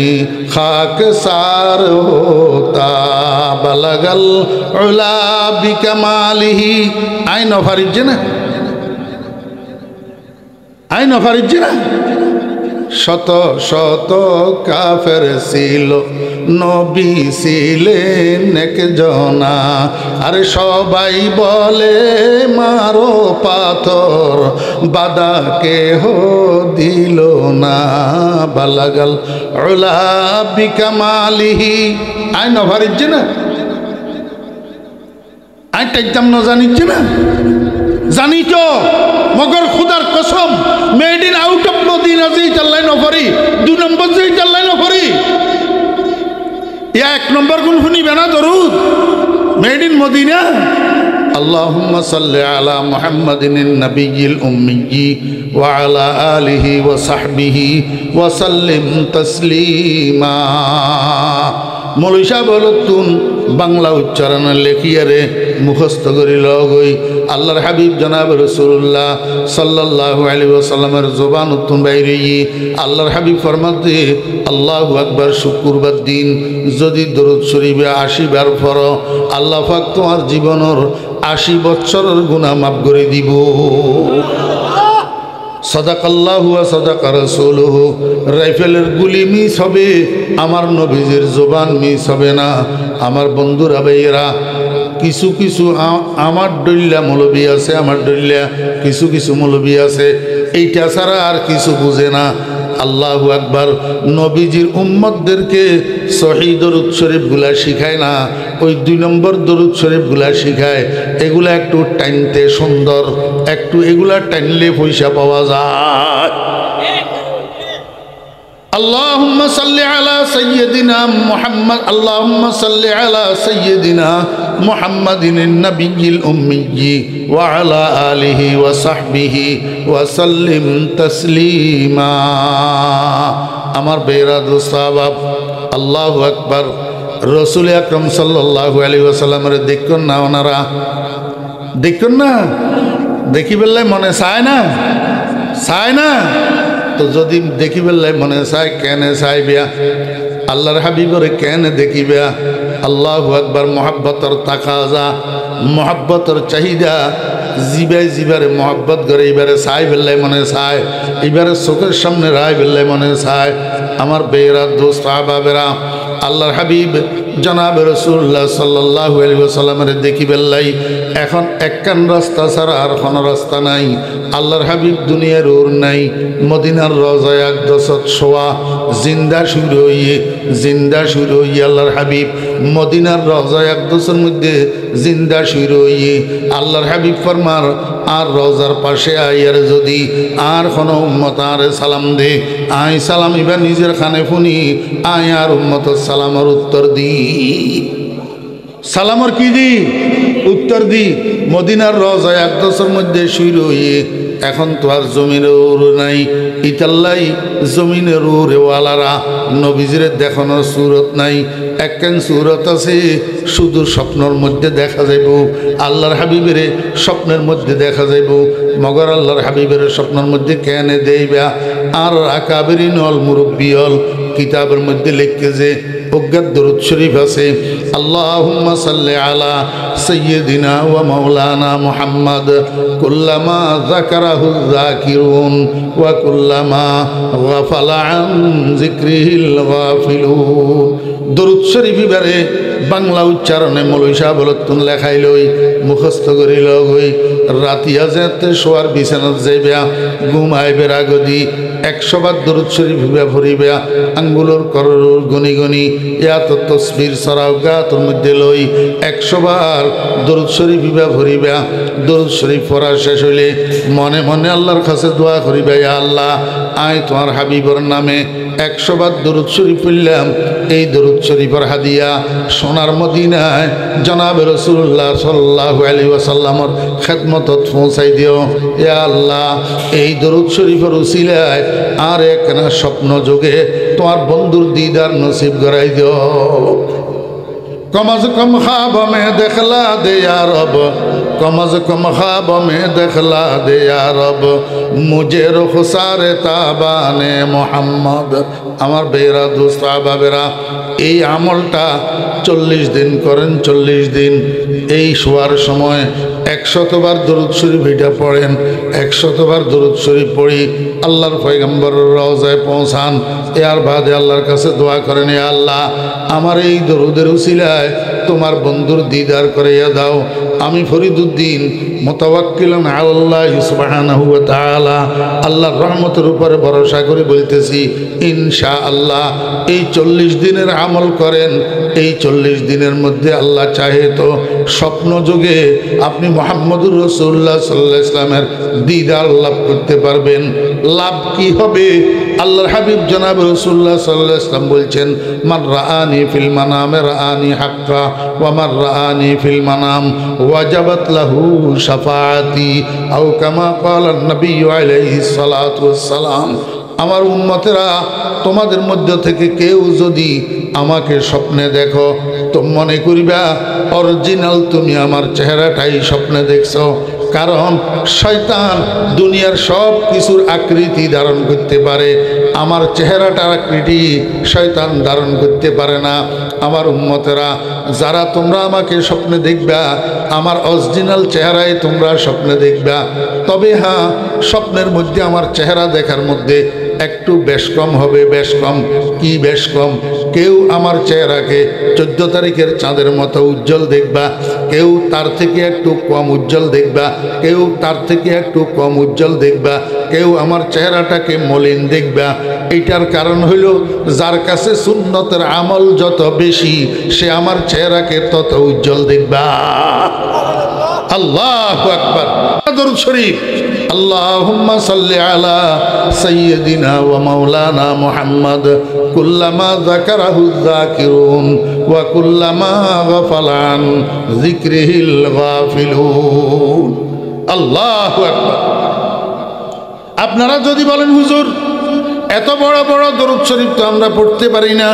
खाक सार होता। बलगल उला बिकमालिही। आइन फारिज ना, আইন ফারিজ না? শত শত কাফের ছিল, নবী ছিলেন একজনা। আরে সবাই বলে মারো পাথর, বাধা কেহ দিল না। বালাগাল উলা বিকামালিহি। আইন ফারিজ না? আই টাইতাম না জানিচ্ছে না জানি তো মগর খুদার কসম made in out of Medina যেই চাল্লাই নফরি 2 নম্বর যেই চাল্লাই নফরি ইয়া 1 নম্বর গুণ শুনিবে না দরুদ মেড ইন মদিনা اللهم صل على محمد النبي الأمي وعلى آله وصحبه وسلم تسليما মৌলভী সাহেব বলতুন বাংলা উচ্চারণ লেখিয়ারে মুখস্থ করি লগই আল্লাহর হাবিব জনাব রাসূলুল্লাহ সাল্লাল্লাহু আলাইহি ওয়াসাল্লামের জবান উত্তম বাইরে আল্লাহর হাবিব ফরমাতে আল্লাহু আকবার শুক্রবার দিন যদি দরুদ শরীফে 80 বার পড়ো আল্লাহ পাক তোমার জীবনের 80 বছরের গুনাহ মাফ করে দিব সাদাকাল্লাহু ওয়া সাদাকা রাসূলুহু রাইফেলের গুলি মিস হবে আমার নবীজির জবান মিস হবে না আমার বন্ধুরা ভাইয়েরা কিছু কিছু আমার ডল্লা মৌলবী আছে আমার ডল্লা কিছু কিছু মৌলবী আছে এইটা ছাড়া আর কিছু বুঝে না আল্লাহু আকবার নবীজির উম্মতদেরকে সহিহ দরুদ শরীফগুলা শিখায় না ওই 2 নম্বর দরুদ শরীফগুলা শিখায় এগুলা একটু টাইনতে সুন্দর একটু এগুলা টাইনলে পয়সা পাওয়া যায় اللهم صل على سيدنا محمد اللهم صل على سيدنا محمد النبي الأمي وعلى آله وصحبه وسلم تسليما আমার বেরা দোস্তাবাব আল্লাহু আকবার রাসূল আকরাম সাল্লাল্লাহু আলাইহি ওয়াসাল্লামের দেখুন না ওনারা দেখুন না দেখি বললে মনে চায় না তো যদি দেখিবে মনে চায় কেনে চাইবিয়া আল্লাহর হাবিবরে কেনে দেখিবা আল্লাহু আকবার মহব্বতর তাকাজা মহব্বতর চাহিদা জিবাই জিবারে মহব্বত করে এবারে চাই ফেললে মনে চায় এবারে চোখের সামনে রায় ফেললে মনে চায় আমার বেরা দোস্ত আহবাবেরা আল্লাহর হাবিব জনাব রাসূলুল্লাহ সাল্লাল্লাহু আলাইহি ওয়াসাল্লামের দেখি বেল্লাই এখন একখান রাস্তা ছাড়া আর কোনো রাস্তা নাই আল্লাহর হাবিব দুনিয়ার ওর নাই মদিনার রওজায় আকদসত শোয়া জিন্দা শুরু হইয়ে আল্লাহর হাবিব মদিনার রওজায় আকদসের মধ্যে জিন্দা শুরু হইয়ে আল্লাহর হাবিব ফরমার আর রওজার পাশে আইয়ার যদি আর কোনো উম্মত আর সালাম দে আই সালাম এবার নিজের খানে ফুনি আই আর উম্মতের সালামের উত্তর দি সালামর কি দি উত্তর দি মদিনার রওজায় আকদসের মধ্যে শুরু হইয়ে এখন তো আর জমিনের ওর নাই ইতাল্লাই জমিনের ওরেওয়ালারা নবীজিরে দেখানোর সুরত নাই একখান সুরত আছে শুধু স্বপ্নের মধ্যে দেখা যাইব আল্লাহর হাবিবের স্বপ্নের মধ্যে দেখা যাইব মগর আল্লাহর হাবিবের স্বপ্নের মধ্যে কেনে দেইবা আর আকাবেরিন অল মুরব্বিয়ল কিতাবের মধ্যে লিখকে যে অজ্ঞাত দরুদ শরীফ আছে আল্লাহুম্মা সাল্লি আলা সাইয়্যিদিনা ওয়া মাওলানা মুহাম্মদ কুল্লামা যাকারাহু যাকিরুন ওয়া কুল্লামা গাফালা আন যিকরিহিল গাফিলুন দরুদ শরীফ বারে বাংলা উচ্চারণে মৌলভী সাহেব বলতুন লেখাই লই মুখস্থ করি লগই রাতিয়া যেতে শোয়ার বিছানাত যাইবা ঘুম আইবের আগদি 100 বার দরুদ শরীফ পড়িবা আঙ্গুলের করর গনি গনি ইয়াত তসবির সরাও গাতর মধ্যে লই 100 বার দরুদ শরীফ পড়িবা দরুদ শরীফ পড়া শেষ হইলে মনে মনে আল্লাহর কাছে দোয়া করিবা ইয়া আল্লাহ আই তোমার হাবিবের নামে 100 বার দরুদ শরীফ পড়লাম এই দরুদ শরীফের হাদিয়া সোনার মদিনায় জনাব রাসূলুল্লাহ সাল্লাল্লাহু আলাইহি ওয়াসাল্লামের খিদমতত পৌঁছাই দিও ইয়া আল্লাহ এই দরুদ শরীফের উসিলায় আর একখানা স্বপ্ন যোগে তোমার বন্ধুর দিদার নসিব করাই দিও कम से कम ख्वाब में देखला दे या रब कम से कम ख्वाब में देखला दे या रब मुझे रुखसारे ताबाने मोहम्मद আমার বেরা দোস্ত আহবাবেরা এই আমলটা 40 দিন করেন 40 দিন এই শোয়ার সময় 100 বার দরুদ শরীফ এটা পড়েন 100 বার দরুদ শরীফ পড়ি আল্লাহর পয়গম্বরের রওজায় পৌঁছান এর বাদে আল্লাহর কাছে দোয়া করেন হে আল্লাহ আমার এই দরুদের উসিলায় তোমার বন্ধুর দিদার করাইয়া দাও আমি ফরিদুদ্দিন মুতাওয়াক্কিলুন আলাল্লাহি সুবহানাহু ওয়া তাআলা আল্লাহর রহমতের উপরে ভরসা করে বলতেছি ইনশাআল্লাহ এই 40 দিনের আমল করেন এই 40 দিনের মধ্যে আল্লাহ চাহে তো স্বপ্ন যুগে আপনি মুহাম্মদুর রাসূলুল্লাহ সাল্লাল্লাহু আলাইহি ওয়াসাল্লামের দিদার লাভ করতে পারবেন। লাভ কি হবে? আল্লাহর হাবিব জনাব রাসূলুল্লাহ সাল্লাল্লাহু আলাইহি ওয়াসাল্লাম বলছেন, মান রাআনি ফিল মানামে রাআনি হাক্কা ওয়া মান রাআনি ফিল মানাম ওয়াজাবাত লাহু শাফাআতি আও কামা ক্বালা নবী আলাইহিস সালাতু ওয়াস সালাম। আমার উম্মতেরা, তোমাদের মধ্য থেকে কেউ যদি আমাকে স্বপ্নে দেখো তো মনে করিবা অরিজিনাল তুমি আমার চেহারাটাই স্বপ্নে দেখছো। কারণ শয়তান দুনিয়ার সব কিছুর আকৃতি ধারণ করতে পারে, আমার চেহারাটার আকৃতি শয়তান ধারণ করতে পারে না। আমার উম্মতেরা, যারা তোমরা আমাকে স্বপ্নে দেখবা আমার অরিজিনাল চেহারায় তোমরা স্বপ্নে দেখবা। তবে হ্যাঁ, স্বপ্নের মধ্যে আমার চেহারা দেখার মধ্যে একটু বেশ কম হবে। বেশ কম কি বেশ কম? কেউ আমার চেহারাকে 14 তারিখের চাঁদের মতো উজ্জ্বল দেখবা, কেউ তার থেকে একটু কম উজ্জ্বল দেখবা, কেউ তার থেকে একটু কম উজ্জ্বল দেখবা, কেউ আমার চেহারাটাকে মলিন দেখবা। এইটার কারণ হইল যার কাছে সুন্নতের আমল যত বেশি সে আমার চেহারাকে তত উজ্জ্বল দেখবা। আল্লাহু আকবার। দরুদ শরীফ। আল্লাহুম্মা সাল্লি আলা সাইয়্যিদিনা ওয়া মাওলানা মুহাম্মদ কুল্লামা যাকারাহু যাকিরুন ওয়া কুল্লামা গাফালা আন যিকরিহিল গাফিলুন। আল্লাহু আকবার। আপনারা যদি বলেন হুজুর এত বড় বড় দরুদ শরীফ তো আমরা পড়তে পারি না,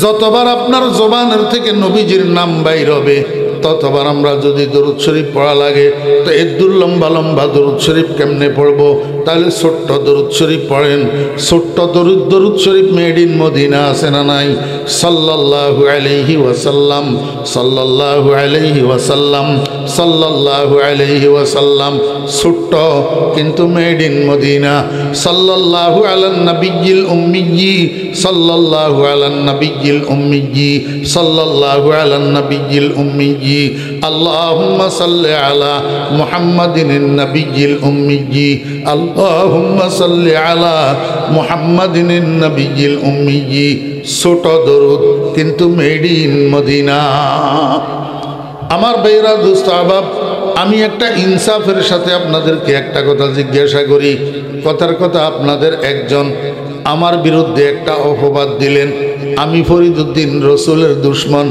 যতবার আপনার জবানের থেকে নবীজির নাম বাইর হবে ততবার আমরা যদি দরুদ শরীফ পড়া লাগে তো এদুর লম্বা লম্বা দরুদ শরীফ কেমনে পড়বো? তাহলে ছোট্ট দরুদ শরীফ পড়েন। ছোট্ট দরুদ শরীফ মেড ইন মদিনা আছে না নাই? সাল্লাল্লাহু আলাইহি ওয়াসাল্লাম, সাল্লাল্লাহু আলাইহি ওয়াসাল্লাম, সাল্লাল্লাহু আলাইহি ওয়াসাল্লাম। ছোট্ট কিন্তু মেড ইন মদিনা। সাল্লাল্লাহু আলান নবিয়্যিল উম্মিয়্যি, সাল্লাল্লাহু আলান নবিয়্যিল উম্মিয়্যি, সাল্লাল্লাহু আলান নবিয়্যিল উম্মিয়্যি। আল্লাহুম্মা সাল্লি আলা মুহাম্মাদিন নবিয়্যিল উম্মিয়্যি, আল্লাহুম্মা সাল্লি আলা মুহাম্মাদিন নবিয়্যিল উম্মিয়্যি। ছোট দরুদ কিন্তু মেড ইন মদিনা। আমার ভাইরা, দোস্ত আহবাব, আমি একটা ইনসাফের সাথে আপনাদেরকে একটা কথা জিজ্ঞাসা করি। কথার কথা, আপনাদের একজন আমার বিরুদ্ধে একটা অপবাদ দিলেন, আমি ফরিদুদ্দিন রসুলের দুশ্মন,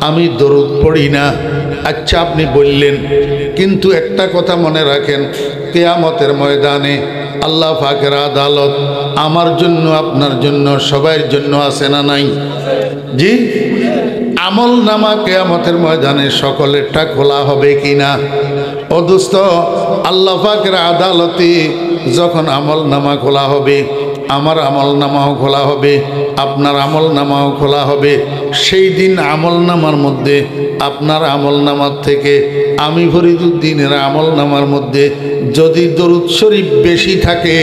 আমি দরুদ পড়ি না। আচ্ছা, আপনি বললেন, কিন্তু একটা কথা মনে রাখেন, কিয়ামতের ময়দানে আল্লাহ পাকের আদালত আমার জন্য, আপনার জন্য, সবার জন্য আছে না নাই? জি, আমল নামা কিয়ামতের ময়দানে সকলেরটা খোলা হবে কিনা? ও দোস্ত, আল্লাহ পাকের আদালতে যখন আমল নামা খোলা হবে, আমার আমল নামাও খোলা হবে, আপনার আমল নামাও খোলা হবে। সেই দিন আমল নামার মধ্যে, আপনার আমল নামার থেকে আমি ফরিদুদ্দিনের আমল নামার মধ্যে যদি দরুদ শরীফ বেশি থাকে,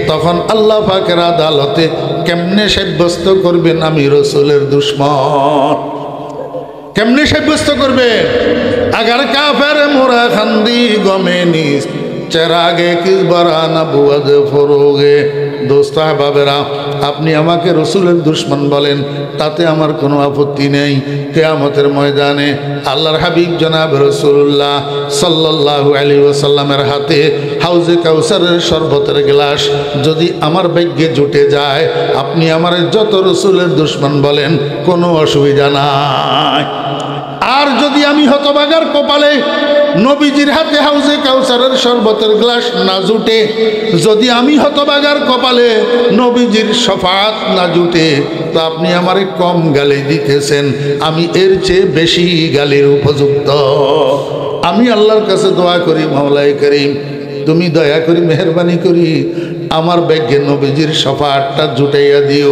তখন আল্লাহ পাকের আদালতে কেমনে সাব্যস্ত করবেন আমি রসুলের দুশ্মন? কেমনে সাব্যস্ত করবেন? আগার কাফের মোরা খান্দি গমে নিস চেরাগে কিস বারানা বুয়াদ ফরোগে। দোস্ত আহবাবেরা, আপনি আমাকে রসুলের দুশ্মন বলেন, তাতে আমার কোনো আপত্তি নেই। কিয়ামতের ময়দানে আল্লাহর হাবিব জনাব রাসূলুল্লাহ সাল্লাল্লাহু আলাইহি ওয়াসাল্লামের হাতে হাউজে কাউসারের শরবতের গ্লাস যদি আমার ভাগ্যে জুটে যায়, আপনি আমার যত রসুলের দুশ্মন বলেন, কোনো অসুবিধা নাই। আর যদি আমি হতভাগার কপালে নবীজির হাতে হাউজে কাউসারের শরবতের গ্লাস না জুটে, যদি আমি হতভাগার কপালে নবীজির শফাআত না জুটে, তো আপনি আমারে কম গালি দিতেছেন, আমি এর চেয়ে বেশি গালির উপযুক্ত। আমি আল্লাহর কাছে দোয়া করি, মাওলাই করিম, তুমি দয়া করি, মেহরবানি করি আমার ভাগ্যে নবীজির শফাআতটা জুটাইয়া দিও।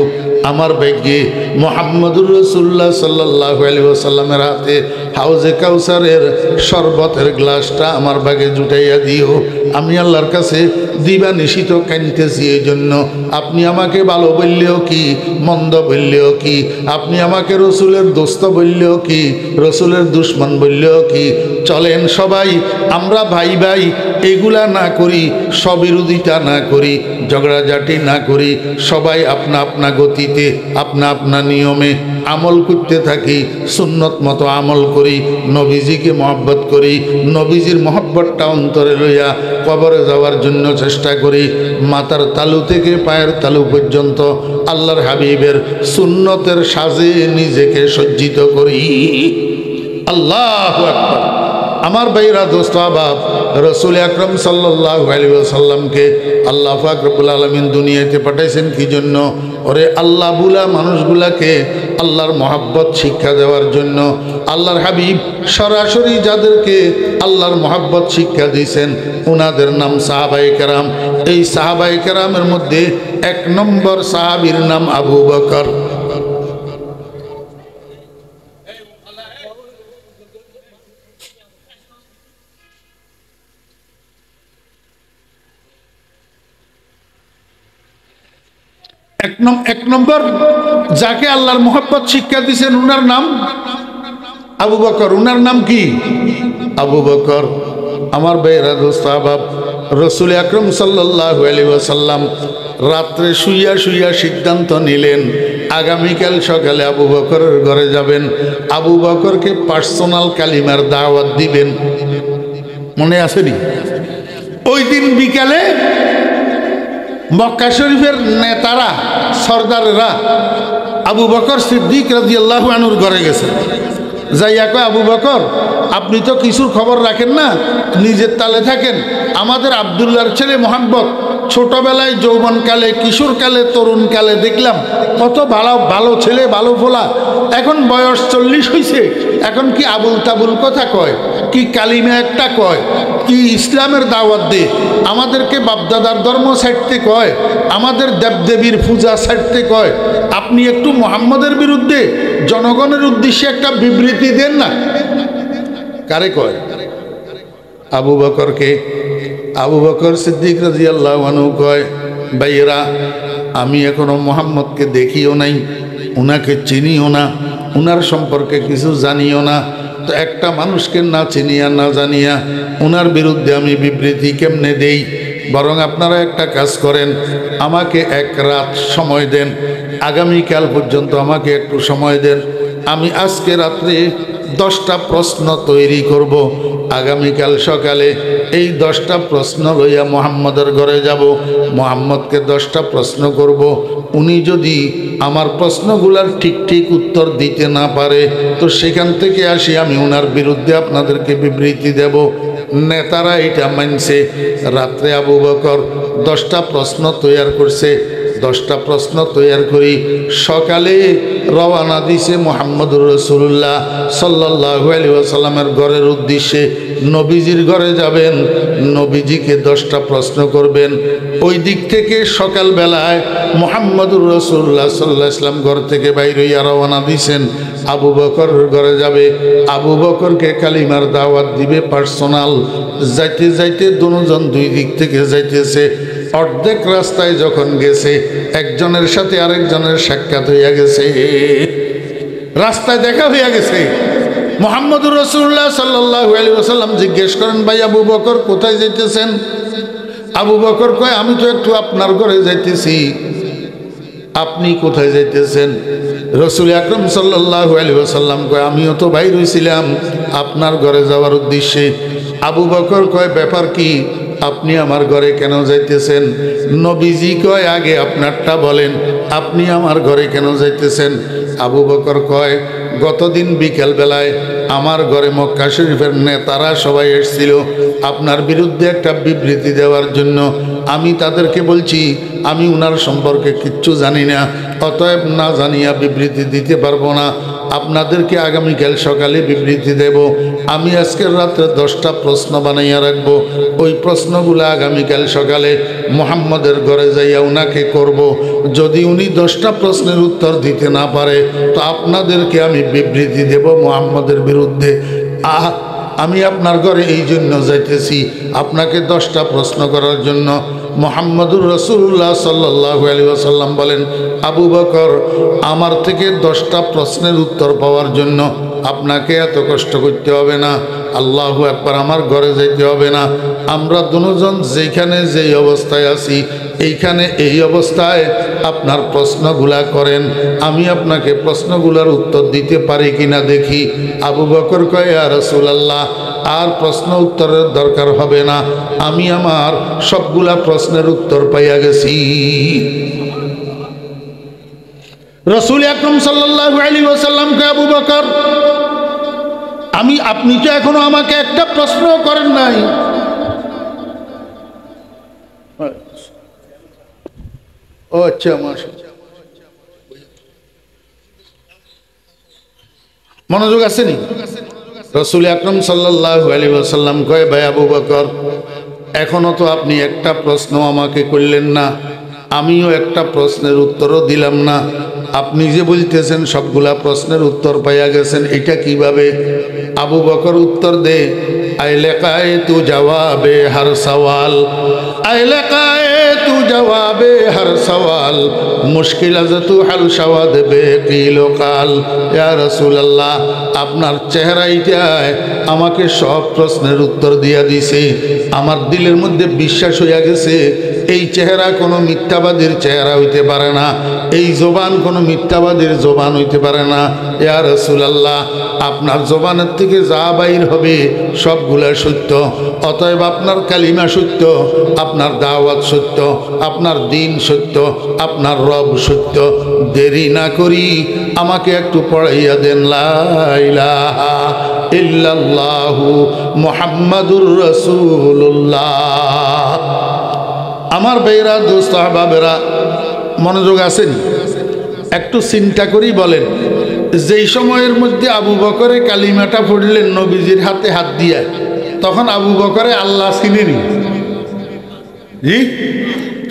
আমার ভাগ্যে মুহাম্মদুর রাসূলুল্লাহ সাল্লাল্লাহু আলাইহি ওয়াসাল্লামের হাতে হাউজে কাউসারের শরবতের গ্লাসটা আমার ভাগে জুটাইয়া দিও। আমি আল্লাহর কাছে দিবা নিশিত কাঁদতেছি এই জন্য। আপনি আমাকে ভালো বললেও কি, মন্দ বললেও কি, আপনি আমাকে রসুলের দোস্ত বললেও কি, রসুলের দুশ্মন বললেও কি, চলেন সবাই আমরা ভাই ভাই এগুলা না করি, স্ববিরোধিতা না করি, ঝগড়াঝাটি না করি, সবাই আপনা আপনা গতিতে, আপনা আপনা নিয়মে আমল করতে থাকি, সুন্নত মতো আমল করি, নবীজিকে মহব্বত করি, নবীজির মহব্বতটা অন্তরে লইয়া কবরে যাওয়ার জন্য চেষ্টা করি। মাথার তালু থেকে পায়ের তালু পর্যন্ত আল্লাহর হাবিবের সুন্নতের সাজে নিজেকে সজ্জিত করি। আল্লাহু আকবার। আমার ভাইরা, দোস্ত আহবাব, রসুল আকরম সাল্লাল্লাহু আলাইহি ওয়াসাল্লামকে আল্লাহ পাক রব্বুল আলামিন দুনিয়াতে পাঠাইছেন কি জন্য? ওরে আল্লাহ বুলা মানুষগুলাকে আল্লাহর মহাব্বত শিক্ষা দেওয়ার জন্য। আল্লাহর হাবিব সরাসরি যাদেরকে আল্লাহর মহাব্বত শিক্ষা দিয়েছেন ওনাদের নাম সাহাবায়ে কেরাম। এই সাহাবায়ে কেরামের মধ্যে 1 নম্বর সাহাবীর নাম আবু বকর। এক নম্বর যাকে আল্লাহর মোহাব্বত শিক্ষা দিয়েছেন উনার নাম আবু বকর। উনার নাম কি? আবু বকর। আমার ভাইরা, দোস্ত আহবাব, রসুল আকরম সাল্লাল্লাহু আলাইহি ওয়াসাল্লাম রাত্রে শুইয়া শুইয়া সিদ্ধান্ত নিলেন আগামীকাল সকালে আবু বকরের ঘরে যাবেন, আবু বকরকে পার্সোনাল কালিমার দাওয়াত দিবেন। মনে আসেনি? ওই দিন বিকালে মক্কা শরীফের নেতারা, সর্দারেরা আবু বকর সিদ্দিক রাদিয়াল্লাহু আনহুর ঘরে গেছে। যাইয়া কয়, আবু বকর, আপনি তো কিছুর খবর রাখেন না, নিজের তালে থাকেন। আমাদের আব্দুল্লাহর ছেলে মোহাম্মদ ছোটবেলায়, যৌবনকালে, কিশোরকালে, তরুণকালে দেখলাম কত ভালো ভালো ছেলে, ভালো ফোলা। এখন বয়স 40 হয়েছে, এখন কি আবুল তাবুল কথা কয়, কি কালিমা একটা কয়, কি ইসলামের দাওয়াত দে, আমাদেরকে বাপদাদার ধর্ম ছাড়তে কয়, আমাদের দেবদেবীর পূজা ছাড়তে কয়। আপনি একটু মোহাম্মদের বিরুদ্ধে জনগণের উদ্দেশ্যে একটা বিবৃতি দেন না। কারে কয়? আবু বকরকে। আবু বকর সিদ্দিক রাদিয়াল্লাহু আনহু কয়, ভাইয়েরা, আমি এখনো মোহাম্মদকে দেখিও নাই, উনাকে চিনিও না, উনার সম্পর্কে কিছু জানিও না। তো একটা মানুষকে না চিনিয়া না জানিয়া উনার বিরুদ্ধে আমি বিবৃতি কেমনে দেই? বরং আপনারা একটা কাজ করেন, আমাকে 1 রাত সময় দেন, আগামীকাল পর্যন্ত আমাকে একটু সময় দেন। আমি আজকে রাত্রে 10টা প্রশ্ন তৈরি করব। আগামীকাল সকালে এই 10টা প্রশ্ন লইয়া মোহাম্মদের ঘরে যাব, মোহাম্মদকে 10টা প্রশ্ন করব। উনি যদি আমার প্রশ্নগুলার ঠিক ঠিক উত্তর দিতে না পারে তো সেখান থেকে আসি আমি উনার বিরুদ্ধে আপনাদেরকে বিবৃতি দেব। নেতারা এটা মানছে। রাত্রে আবু বকর 10টা প্রশ্ন তৈরি করছে। 10টা প্রশ্ন তৈরি করি সকালে রওনা দিছে মুহাম্মদুর রাসূলুল্লাহ সাল্লাল্লাহু আলাইহি ওয়াসাল্লামের ঘরের উদ্দেশ্যে। নবীজির ঘরে যাবেন, নবীজিকে 10টা প্রশ্ন করবেন। ওই দিক থেকে সকালবেলায় মুহাম্মদুর রাসূলুল্লাহ সাল্লাল্লাহু আলাইহি ওয়াসাল্লাম ঘর থেকে বাইরে হইয়া রওনা দিছেন, আবু বকরের ঘরে যাবে। আবু বকরকে কালিমার দাওয়াত দিবে পার্সোনাল। যাইতে যাইতে দুজন দুই দিক থেকে যাইতেছে। অর্ধেক রাস্তায় যখন গেছে একজনের সাথে আরেকজনের সাক্ষাৎ হইয়া গেছে, রাস্তায় দেখা হইয়া গেছে। মুহাম্মদুর রাসূলুল্লাহ সাল্লাল্লাহু আলাইহি ওয়াসাল্লাম জিজ্ঞেস করেন, ভাই আবু বকর কোথায় যাইতেছেন? আবু বকর কয়, আমি তো একটু আপনার ঘরে যাইতেছি। আপনি কোথায় যাইতেছেন? রাসূল আকরাম সাল্লাল্লাহু আলাইহি ওয়াসাল্লাম কয়, আমিও তো বাইর হইছিলাম আপনার ঘরে যাওয়ার উদ্দেশ্যে। আবু বকর কয়, ব্যাপার কি? আপনি আমার ঘরে কেন যাইতেছেন? নবীজি কয়, আগে আপনারটা বলেন, আপনি আমার ঘরে কেন যাইতেছেন? আবু বকর কয়, গতদিন বিকেলবেলায় আমার ঘরে মক্কা শরীফের নেতারা সবাই এসেছিল আপনার বিরুদ্ধে একটা বিবৃতি দেওয়ার জন্য। আমি তাদেরকে বলছি আমি উনার সম্পর্কে কিচ্ছু জানি না, অতএব না জানিয়া বিবৃতি দিতে পারবো না। আপনাদেরকে আগামীকাল সকালে বিবৃতি দেব। আমি আজকের রাত্রে 10টা প্রশ্ন বানাইয়া রাখবো। ওই প্রশ্নগুলো আগামীকাল সকালে মুহাম্মদের ঘরে যাইয়া উনাকে করব। যদি উনি 10টা প্রশ্নের উত্তর দিতে না পারে তো আপনাদেরকে আমি বিবৃতি দেব মুহাম্মদের বিরুদ্ধে। আমি আপনার ঘরে এই জন্য যাইতেছি, আপনাকে 10টা প্রশ্ন করার জন্য। মুহাম্মদুর রাসূলুল্লাহ সাল্লাল্লাহু আলাইহি ওয়াসাল্লাম বলেন, আবু বকর, আমার থেকে 10টা প্রশ্নের উত্তর পাওয়ার জন্য আপনাকে এত কষ্ট করতে হবে না, আল্লাহু আকবার, আমার ঘরে যেতে হবে না। আমরা দুজন যেখানে যেই অবস্থায় আছি এইখানে এই অবস্থায় আপনার প্রশ্নগুলা করেন, আমি আপনাকে প্রশ্নগুলোর উত্তর দিতে পারি কিনা দেখি। আবু বকর কয়, ইয়া রাসূলুল্লাহ, আর প্রশ্ন উত্তরের দরকার হবে না, আমি আমার সবগুলা প্রশ্নের উত্তর পাইয়া গেছি। রাসূল আকরাম সাল্লাল্লাহু আলাইহি ওয়াসাল্লাম কে, আবু বকর, আপনি তো এখনো আমাকে একটা প্রশ্ন করেন নাই। ও আচ্ছা, মনোযোগ আসেনি? রাসূল আকরাম সাল্লাল্লাহু আলাইহি ওয়াসাল্লাম কয়, ভাই আবু বকর, এখনো তো আপনি একটা প্রশ্ন আমাকে করলেন না, আমিও একটা প্রশ্নের উত্তরও দিলাম না। আপনি যে বলতেছেন সবগুলা প্রশ্নের উত্তর পাইয়া গেছেন, এটা কিভাবে? আবু বকর উত্তর দে, আইলেকায়ে তু জবাবে হর সওয়াল, আইলেকায়ে তু জবাবে হর সওয়াল, মুশকিল আজ তু হাল সওয়াদ বে কিল কাল। ইয়া রাসূলুল্লাহ, আপনার চেহারাইটায় আমাকে সব প্রশ্নের উত্তর দিয়া দিছে। আমার দিলের মধ্যে বিশ্বাস হইয়া গেছে এই চেহারা কোনো মিথ্যাবাদীর চেহারা হইতে পারে না, এই জবান কোনো মিথ্যাবাদীর জবান হইতে পারে না। ইয়া রাসূলুল্লাহ, আপনার জবানের থেকে যা বাইর হবে সবগুলা সত্য, অতএব আপনার কালিমা সত্য, আপনার দাওয়াত সত্য, আপনার দিন সত্য, আপনার রব সত্য। দেরি না করি আমাকে একটু পড়াইয়া দেন, লা ইলাহা ইল্লাল্লাহু মুহাম্মাদুর রাসূলুল্লাহ। আমার ভাইরা, দোস্ত, আহবাবেরা, মনোযোগ আছেন? একটু চিন্তা করি বলেন, যেই সময়ের মধ্যে আবু বকরে কালিমাটা পড়লেন নবীজির হাতে হাত দিয়া, তখন আবু বকরে আল্লাহ চিনেনি। জি,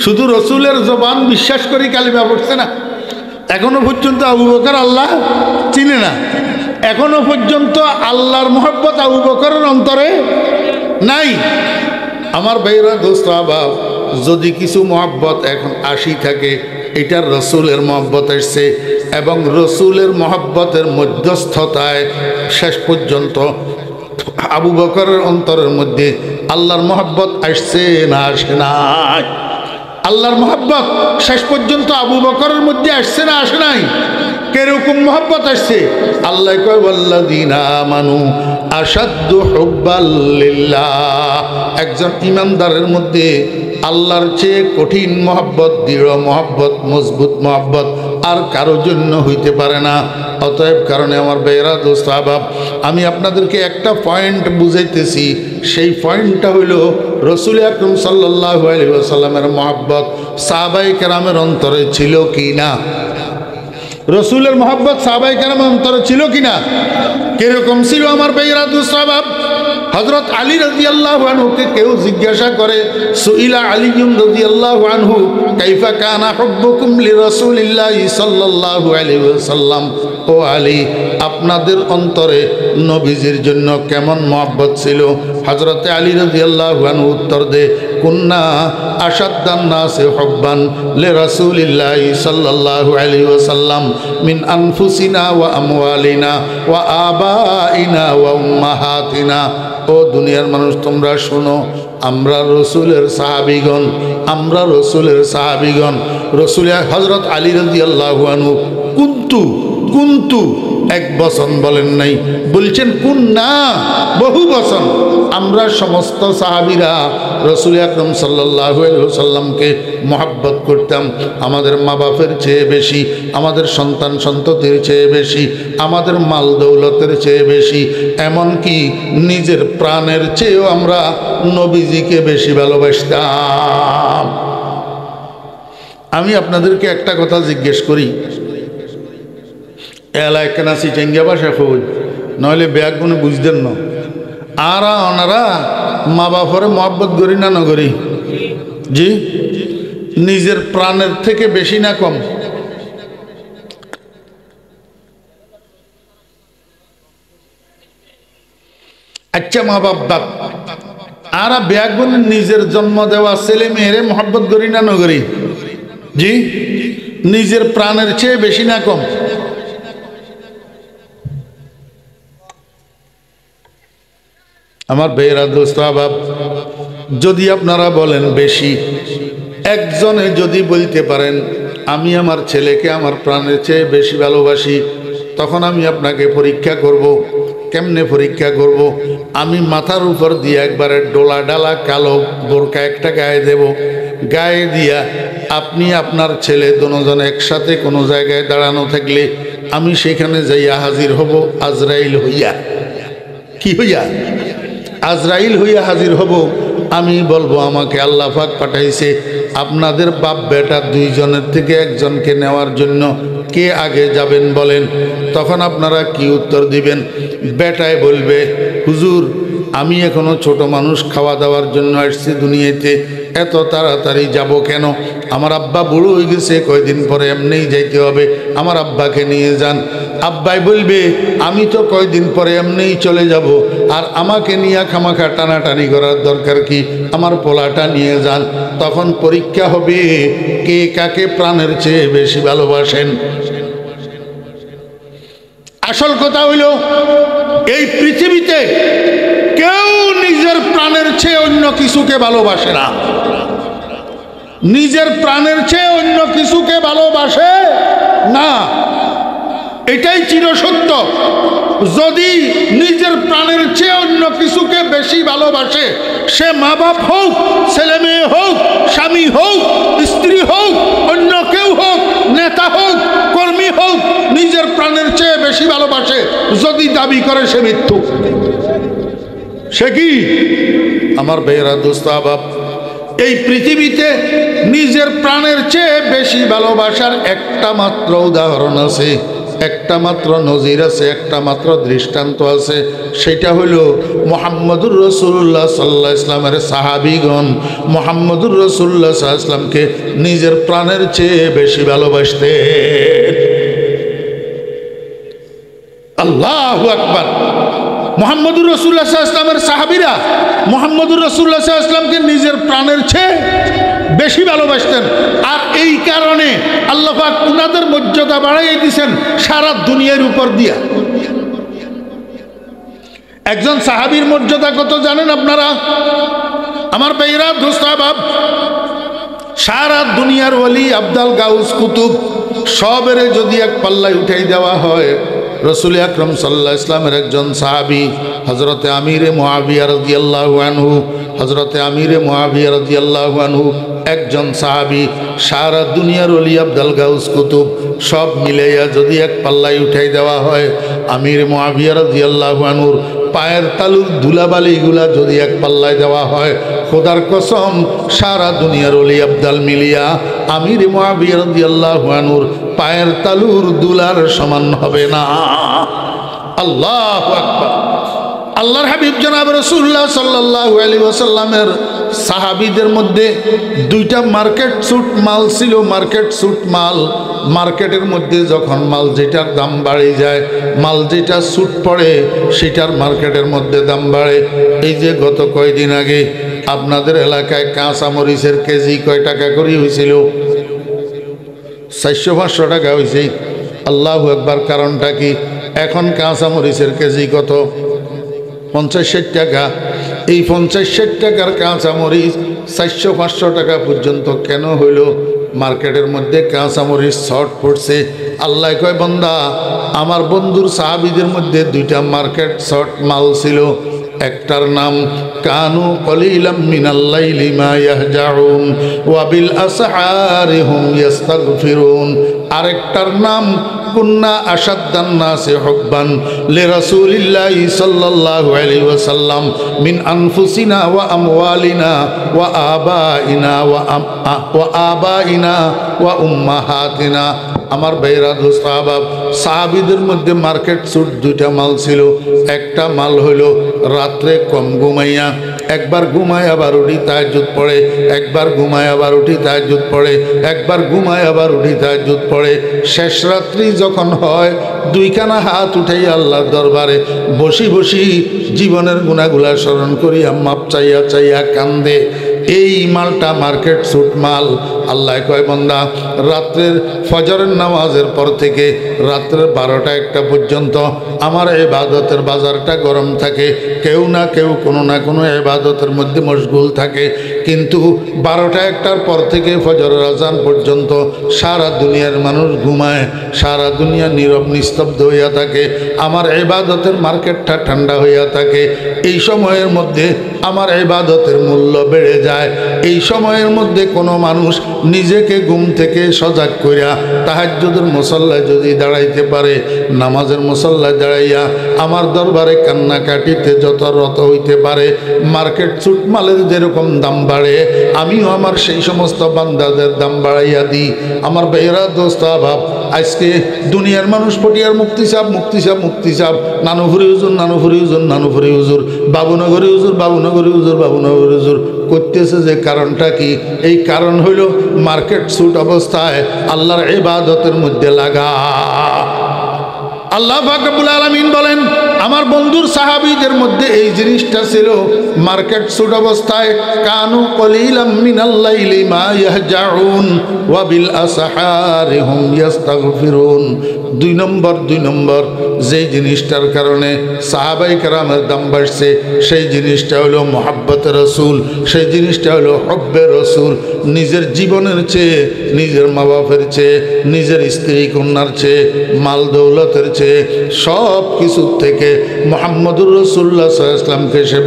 শুধু রসুলের জবান বিশ্বাস করি কালিমা পড়ছে না, এখনো পর্যন্ত আবু বকর আল্লাহ চিনে না। এখনো পর্যন্ত আল্লাহর মহব্বত আবু বকরের অন্তরে নাই। আমার ভাইরা, দোস্ত, আহবাব, যদি কিছু মহব্বত এখন আসি থাকে, এটার রসুলের মহব্বত আসছে, এবং রসুলের মহব্বতের মধ্যস্থতায় শেষ পর্যন্ত আবু বকরের অন্তরের মধ্যে আল্লাহর মহব্বত আসছে না আসে নাই? আল্লাহর মহব্বত শেষ পর্যন্ত আবু বকরের মধ্যে আসছে না আসে নাই? কিরকম মহব্বত আসছে? আল্লাহ কয়, ওয়াল্লাযীনা আমানু আশাদ্দু হুব্বাল লিল্লাহ। একজন ইমানদারের মধ্যে আল্লাহর চেয়ে কঠিন মহব্বত, দৃঢ় মহব্বত, মজবুত মহব্বত আর কারোর জন্য হইতে পারে না। অতএব কারণে আমার ভাইয়েরা, দোস্ত, আহবাব, আমি আপনাদেরকে একটা পয়েন্ট বুঝাইতেছি। সেই পয়েন্টটা হইল রসুল আকরাম সাল্লাল্লাহু আলাইহি ওয়াসাল্লামের মহব্বত সাহাবায়ে কেরামের অন্তরে ছিল কি না? রসুলের মহব্বত সাহাবায়ে কেরামের অন্তরে ছিল কিনা? কিরকম ছিল আমার ভাইয়েরা, দোস্ত, আহবাব? হযরত আলী রাদিয়াল্লাহু আনহুকে কেউ জিজ্ঞাসা করে, সুইলা আলিয়ুম রাদিয়াল্লাহু আনহু কাইফা কানা হুব্বুকুম লিরাসূলিল্লাহি সাল্লাল্লাহু আলাইহি ওয়াসাল্লাম, ও আলী, আপনাদের অন্তরে নবীজির জন্য কেমন মহব্বত ছিল? হযরত আলী রাদিয়াল্লাহু আনহু উত্তর দে, কুন্না আশাদ্দান নাসি হুব্বান লিরাসূলিল্লাহি সাল্লাল্লাহু আলাইহি ওয়াসাল্লাম মিন আনফুসিনা ওয়া আমওয়ালিনা ওয়া আবাইনা ওয়া উম্মাহাতিনা। ও দুনিয়ার মানুষ, তোমরা শোনো, আমরা রসুলের সাহাবিগণ, আমরা রসুলের সাহাবিগণ। রসুল হযরত আলী রাদিয়াল্লাহু আনহু কুন্তু এক বচন বলেন নাই, বলছেন কুন্না, বহু বচন। আমরা সমস্ত সাহাবীরা রসুল আকরাম সাল্লাল্লাহু আলাইহি ওয়াসাল্লামকে মহব্বত করতাম, আমাদের মা বাপের চেয়ে বেশি, আমাদের সন্তান সন্ততির চেয়ে বেশি, আমাদের মাল দৌলতের চেয়ে বেশি, এমনকি নিজের প্রাণের চেয়েও আমরা নবীজিকে বেশি ভালোবাসতাম। আমি আপনাদেরকে একটা কথা জিজ্ঞেস করি, এলাকায় কেনা সিটেঙ্গা বাসা খুঁজ, নইলে ব্যাগ গুনে বুঝতেন না। আর ওনারা মা বাপরে মহব্বত করি না নগরী? জি, নিজের প্রাণের থেকে বেশি না কম? আচ্ছা, মা বাপ আর ব্যাগ গুনে নিজের জন্ম দেওয়া ছেলে মেয়েরে মহব্বত করি না নগরী? জি, নিজের প্রাণের চেয়ে বেশি না কম? আমার ভাইয়েরা, দোস্ত আহবাব, যদি আপনারা বলেন বেশি, একজনে যদি বলতে পারেন আমি আমার ছেলেকে আমার প্রাণের চেয়ে বেশি ভালোবাসি, তখন আমি আপনাকে পরীক্ষা করব। কেমনে পরীক্ষা করব? আমি মাথার উপর দিয়ে একবারে ডোলা ডালা কালো বোরকা একটা গায়ে দেব, গায়ে দিয়া আপনি আপনার ছেলে দুজন একসাথে কোনো জায়গায় দাঁড়ানো থাকলে আমি সেখানে যাইয়া হাজির হব আজরাইল হইয়া। কি হইয়া? আজরাইল হইয়া হাজির হব। আমি বলবো আমাকে আল্লাহ পাক পাঠাইছে আপনাদের বাপ বেটা দুইজনের থেকে একজনকে নেওয়ার জন্য, কে আগে যাবেন বলেন? তখন আপনারা কি উত্তর দিবেন? বেটায় বলবে, হুজুর আমি এখনো ছোট মানুষ, খাওয়া দাওয়ার জন্য আসছি দুনিয়াতে, এত তাড়াতাড়ি যাব কেন? আমার আব্বা বুড়ো হয়ে গেছে, কয়দিন পরে এমনিই যাইতে হবে, আমার আব্বাকে নিয়ে যান। আব্বাই বলবে, আমি তো কয়দিন পরে এমনিই চলে যাব, আর আমাকে নিয়ে খামাখা টানাটানি করার দরকার কি? আমার পোলাটা নিয়ে যান। তখন পরীক্ষা হবে কে কাকে প্রাণের চেয়ে বেশি ভালোবাসেন। আসল কথা হইল, এই পৃথিবীতে কেউ নিজের প্রাণের চেয়ে অন্য কিছুকে ভালোবাসে না। নিজের প্রাণের চেয়ে অন্য কিছুকে ভালোবাসে না, এটাই চিরসত্য। যদি নিজের প্রাণের চেয়ে অন্য কিছুকে বেশি ভালোবাসে, সে মা বাপ হোক, ছেলে মেয়ে হোক, স্বামী হোক, স্ত্রী হোক, অন্য কেউ হোক, নেতা হোক, কর্মী হোক, নিজের প্রাণের চেয়ে বেশি ভালোবাসে যদি দাবি করে, সে মিথ্যু। সে কি? আমার ভাইয়েরা, দোস্ত আহবাব, এই পৃথিবীতে নিজের প্রাণের চেয়ে বেশি ভালোবাসার একটা মাত্র উদাহরণ আছে, একটা মাত্র নজির আছে, একটা মাত্র দৃষ্টান্ত আছে। সেটা হলো মুহাম্মদুর রাসূলুল্লাহ সাল্লাল্লাহু আলাইহি ওয়াসাল্লামের সাহাবীগণ মুহাম্মদুর রাসূলুল্লাহ সাল্লাল্লাহু আলাইহি ওয়াসাল্লামকে নিজের প্রাণের চেয়ে বেশি ভালোবাসতেন। আল্লাহু আকবার। মুহাম্মদুর রাসূলুল্লাহ সাল্লাল্লাহু আলাইহি ওয়াসাল্লামের সাহাবীরা মুহাম্মদুর রাসূলুল্লাহ সাল্লাল্লাহু আলাইহি ওয়াসাল্লামকে নিজের প্রাণের চেয়ে বেশি ভালোবাসতেন। আর এই কারণে আল্লাহ পাক উনাদের মর্যাদা বাড়াইয়ে দিয়েছেন সারা দুনিয়ার উপর দিয়া। একজন সাহাবীর মর্যাদা কত জানেন আপনারা? আমার ভাইরা, দোস্ত আহবাব, সারা দুনিয়ার ওলি, আবদাল, গাউস, কুতুব সবের যদি এক পাল্লায় উঠাই দেওয়া হয়, রসুল আকরম সাল্লাল্লাহু আলাইহি ওয়াসাল্লামের একজন সাহাবী হযরতে আমিরে মুআবিয়া রাদিয়াল্লাহু আনহু, হযরতে আমিরে মুআবিয়া রাদিয়াল্লাহু আনহু একজন সাহাবী, সারা দুনিয়ার ওলি, আবদাল, গাউস, কুতুব সব মিলাইয়া যদি এক পাল্লায় উঠাই দেওয়া হয়, আমির মুআবিয়া রাদিয়াল্লাহু আনহুর পায়ের তালুর ধুলাবালিগুলা যদি এক পাল্লায় দেওয়া হয়, খোদার কসম সারা দুনিয়ার ওলি আবদাল মিলিয়া আমির মুআবিয়া রাদিয়াল্লাহু আনহুর পায়ের তালুর দুলার সমান হবে না। আল্লাহু আকবার। আল্লাহর হাবিব জনাব রাসূলুল্লাহ সাল্লাল্লাহু আলাইহি ওয়াসাল্লামের সাহাবীদের মধ্যে দুইটা মার্কেট স্যুট মাল ছিল। মার্কেট স্যুট মাল, মার্কেটের মধ্যে যখন মাল যেটার দাম বাড়ে যায়, মাল যেটা স্যুট পড়ে সেটার মার্কেটের মধ্যে দাম বাড়ে। এই যে গত কয়দিন আগে আপনাদের এলাকায় কাঁচা মরিচের কেজি কয় টাকা করে হয়েছিল? 400-500 টাকা হয়েছে। আল্লাহু আকবার। কারণটা কি? এখন কাঁচা মরিচের কেজি কত? 50-60 টাকা। এই 50-60 টাকার কাঁচা মরিচ 400-500 টাকা পর্যন্ত কেন হইল? মার্কেটের মধ্যে কাঁচা মরিচ শর্ট পড়ছে। আল্লাহ কয়, বান্দা, আমার বন্ধুর সাহাবীদের মধ্যে দুইটা মার্কেট শর্ট মাল ছিল। একটার নাম কানু কলিলাম মিনাল লাইলি মা ইয়াহজাউন ওয়া বিল আসহারি হুম ইস্তাগফিরুন। আরেকটার নাম কুন্না আশাদ্দান নাসি হুব্বান লিরাসূলিল্লাহি সাল্লাল্লাহু আলাইহি ওয়াসাল্লাম মিন আনফুসিনা ওয়া আমওয়ালিনা ওয়া আবাইনা ওয়া উম্মাহাতিনা। আমার ভাইরা, দোস্ত আহবাব, সাহাবীদের মধ্যে মার্কেট স্যুট দুইটা মাল ছিল। একটা মাল হইল রাত্রে কম ঘুমাইয়া, একবার ঘুমায় আবার উঠি তাহাজ্জুদ পড়ে, একবার ঘুমায় আবার উঠি তাহাজ্জুদ পড়ে, একবার ঘুমায় আবার উঠি তাহাজ্জুদ পড়ে। শেষ রাত্রি যখন হয়, দুইখানা হাত উঠাই আল্লাহর দরবারে বসি বসি জীবনের গুণাগুলা স্মরণ করিয়া মাপ চাইয়া চাইয়া কান্দে। এই মালটা মার্কেট সুট মাল। আল্লাহ কয় বান্দা রাত্রের ফজরের নামাজের পর থেকে রাত্রের 12টা-1টা পর্যন্ত আমার ইবাদতের বাজারটা গরম থাকে। কেউ না কেউ কোনো না কোনো ইবাদতের মধ্যে মশগুল থাকে, কিন্তু 12টা-1টার পর থেকে ফজরের আজান পর্যন্ত সারা দুনিয়ার মানুষ ঘুমায়, সারা দুনিয়া নীরব নিস্তব্ধ হইয়া থাকে, আমার ইবাদতের মার্কেটটা ঠান্ডা হইয়া থাকে। এই সময়ের মধ্যে আমার ইবাদতের মূল্য বেড়ে যায়। এই সময়ের মধ্যে কোনো মানুষ নিজেকে ঘুম থেকে সজাগ করিয়া তাহাজ্জুদের মুসাল্লায় যদি দাঁড়াইতে পারে, নামাজের মুসাল্লায় দাঁড়াইয়া আমার দরবারে কান্নাকাটিতে যত রত হইতে পারে, মার্কেট সুট মালের যেরকম দাম বাড়ে আমিও আমার সেই সমস্ত বান্দাদের দাম বাড়াইয়া দিই। আমার ভাইয়েরা, দোস্ত আহবাব, আজকে দুনিয়ার মানুষ পটিয়ার মুক্তি সাহেব, মুক্তি সাহেব, মুক্তি সাহেব, নানুফুরি হুজুর, নানুফুরি হুজুর, নানুফুরি হুজুর, বাবুনগরী হুজুর, বাবুনগরী হুজুর, বাবুনগরী হুজুর করতেছে। যে কারণটা কি? এই কারণ হইল মার্কেট সুট অবস্থায় আল্লাহর ইবাদতের মধ্যে লাগা। আল্লাহ পাক রব্বুল আলামিন বলেন, আমার বন্ধুর সাহাবীদের মধ্যে এই জিনিসটা ছিল, মার্কেট সুট অবস্থায় কানু কলিলাম মিনাল লাইলি মা ইয়াহজাউন ওয়া বিল আসহারি হুম ইস্তাগফিরুন। দুই নম্বর যেই জিনিসটার কারণে সাহাবাই কেরামের দাম বাড়ছে, সেই জিনিসটা হলো মুহাব্বতে রসুল, সেই জিনিসটা হলো হব্বে রসুল। নিজের জীবনের চেয়ে, নিজের মা বাপের চেয়ে, নিজের স্ত্রী কন্যার চেয়ে, মাল দৌলতের চেয়ে, সব কিছুর থেকে মুহাম্মদুর রাসূলুল্লাহ সাল্লাল্লাহু আলাইহি ওয়াসাল্লামকে সে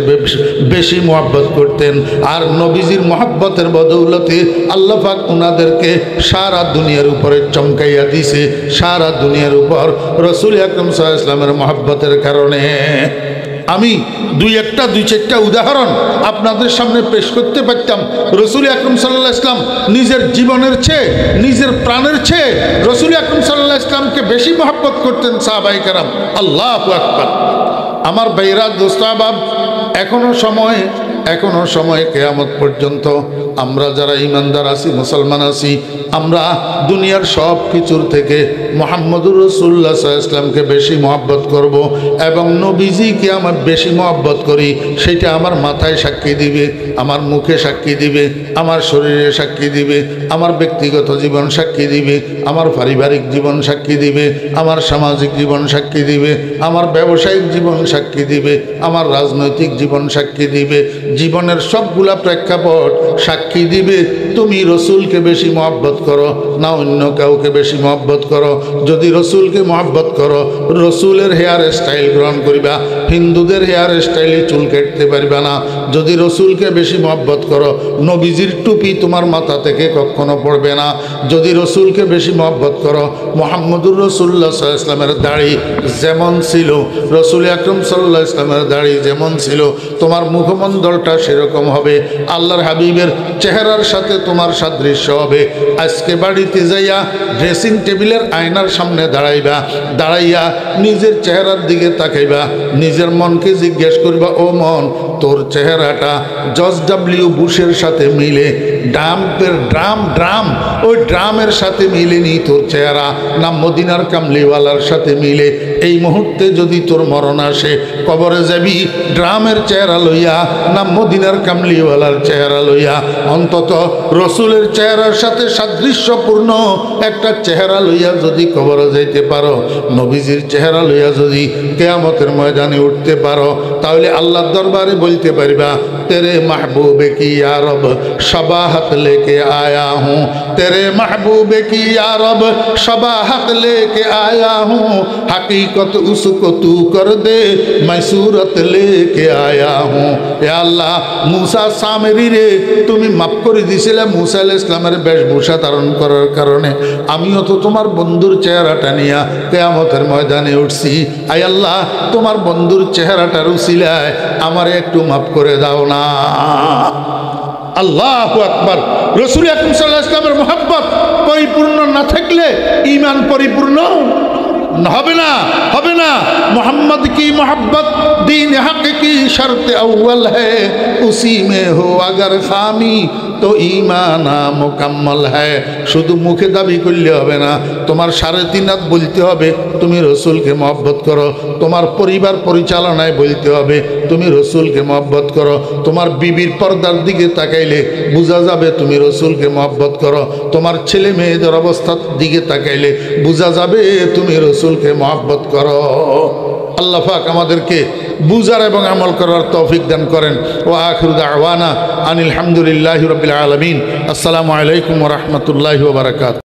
বেশি মুহাব্বত করতেন। আর নবীজির মুহাব্বতের বদৌলতে আল্লাহ পাক উনাদেরকে সারা দুনিয়ার উপরে চমকাইয়া দিছে, সারা দুনিয়ার উপর রাসূল আকরাম সাল্লাল্লাহু আলাইহি ওয়াসাল্লামের মুহাব্বতের কারণে। আমি দুই চারটা উদাহরণ আপনাদের সামনে পেশ করতে পারতাম। রাসূল আকরাম সাল্লাল্লাহু আলাইহি ওয়াসাল্লাম নিজের জীবনের চেয়ে, নিজের প্রাণের চেয়ে রাসূল আকরাম সাল্লাল্লাহু আলাইহি ওয়াসাল্লামকে বেশি মহব্বত করতেন সাহাবায়ে কেরাম। আল্লাহু আকবার। আমার ভাইরা, দোস্ত আহবাব, এখনো সময় কিয়ামত পর্যন্ত আমরা যারা ঈমানদার আছি, মুসলমান আছি, আমরা দুনিয়ার সব কিছুর থেকে মুহাম্মদুর রাসূলুল্লাহ সাল্লাল্লাহু আলাইহি ওয়াসাল্লামকে বেশি মহব্বত করব, এবং নবীজিকে আমার বেশি মহব্বত করি সেটা আমার মাথায় সাক্ষী দিবে, আমার মুখে সাক্ষী দিবে, আমার শরীরে সাক্ষী দিবে, আমার ব্যক্তিগত জীবন সাক্ষী দিবে, আমার পারিবারিক জীবন সাক্ষী দিবে, আমার সামাজিক জীবন সাক্ষী দিবে, আমার ব্যবসায়িক জীবন সাক্ষী দিবে, আমার রাজনৈতিক জীবন সাক্ষী দিবে। জীবনের সবগুলা প্রেক্ষাপট সাক্ষী দিবে তুমি রসুলকে বেশি মহব্বত করো না অন্য কাউকে বেশি মহব্বত করো। যদি রসুলকে মহব্বত করো, রসুলের হেয়ার স্টাইল গ্রহণ করিবা, হিন্দুদের হেয়ার স্টাইলে চুল কাটতে পারবে না। যদি রসুলকে বেশি মহব্বত করো, নবীজির টুপি তোমার মাথা থেকে কখনো পড়বে না। যদি রসুলকে বেশি মহব্বত করো, মুহাম্মদুর রাসূলুল্লাহ সাল্লাল্লাহু আলাইহি ওয়াসাল্লামের দাড়ি যেমন ছিল, রাসূল আকরাম সাল্লাল্লাহু আলাইহি ওয়াসাল্লামের দাড়ি যেমন ছিল, তোমার মুখমণ্ডলটা সেরকম হবে। আল্লাহর হাবিবের চেহারার সাথে তোমার সাদৃশ্য হবে। আজকে বাড়িতে যাইয়া ড্রেসিং টেবিলের আয়নার সামনে দাঁড়াইয়া নিজের চেহারার দিকে তাকাইবা, নিজের মনকে জিজ্ঞেস করবা, ও মন, তোর চেহারাটা জর্জ ডব্লিউ বুশের সাথে মিলে, ড্রাম ওই ড্রামের সাথে মিলেনি তোর চেহারা, না মদিনার কামলিওয়ালার সাথে মিলে। এই মুহূর্তে যদি তোর মরণ আসে, কবরে যাবি ড্রামের চেহারা লইয়া না মদিনার কামলিওয়ালার চেহারা লইয়া? অন্তত রসুলের চেহারার সাথে সাদৃশ্যপূর্ণ একটা চেহারা লইয়া যদি কবরে যাইতে পারো, নবীজির চেহারা লইয়া যদি কিয়ামতের ময়দানে উঠতে পারো, তাহলে আল্লাহর দরবারে বলতে পারবা, তেরে মাহবুবে কি ইয়া রব শবাহত লেকে আয়া হুঁ, তেরে মাহবুবে কি ইয়া রব শবাহত লেকে আয়া হুঁ, হकीकत उसको तू कर दे मैं सूरत लेके आया हूँ। এ আল্লাহ, মুসা সামেরি রে তুমি মাফ করে দিয়েছিলে মুসা আলাইহিস সালামের বেশভূষা ধারণ করার কারণে, আমিও তো তোমার বন্ধুর চেহারাটা নিয়ে কিয়ামতের ময়দানে উঠছি। আয় আল্লাহ, তোমার বন্ধুর চেহারাটার উসিলায় আমারে একটু মাফ করে দাও না। আল্লাহু আকবার। রাসূল আকরাম সাল্লাল্লাহু আলাইহি ওয়াসাল্লামের মুহাব্বত পরিপূর্ণ না থাকলে ঈমান পরিপূর্ণ হবে না। মোহাম্মদ की मोहब्बत दीन हक की शर्त अव्वल है, उसी में हो अगर खामी तो ईमाना मुकम्मल है। शुधु मुखे दाबी करले होबे ना, तुम्हार 3.5 हात बोलते होबे तुमी रसूलके मोहब्बत करो, तुम्हार परिवार परिचालनाय बोलते होबे तुमी रसूलके मोहब्बत करो, तुम्हार बीबीर पर्दार दिके ताकाइले बुझा जाबे तुमी रसूलके मोहब्बत करो, तुम्हार छेले मेयेदेर अवस्थार दिके ताकाइले बुझा जाबे तुमी रसूलके मोहब्बत करो। আল্লাহ পাক আমাদেরকে বুঝার এবং আমল করার তৌফিক দান করেন। ওয়া আখিরু দাওয়ানা আনিল হামদুলিল্লাহি রাব্বিল আলামিন। আসসালামু আলাইকুম ওয়া রাহমাতুল্লাহি ওয়া বারাকাতুহু।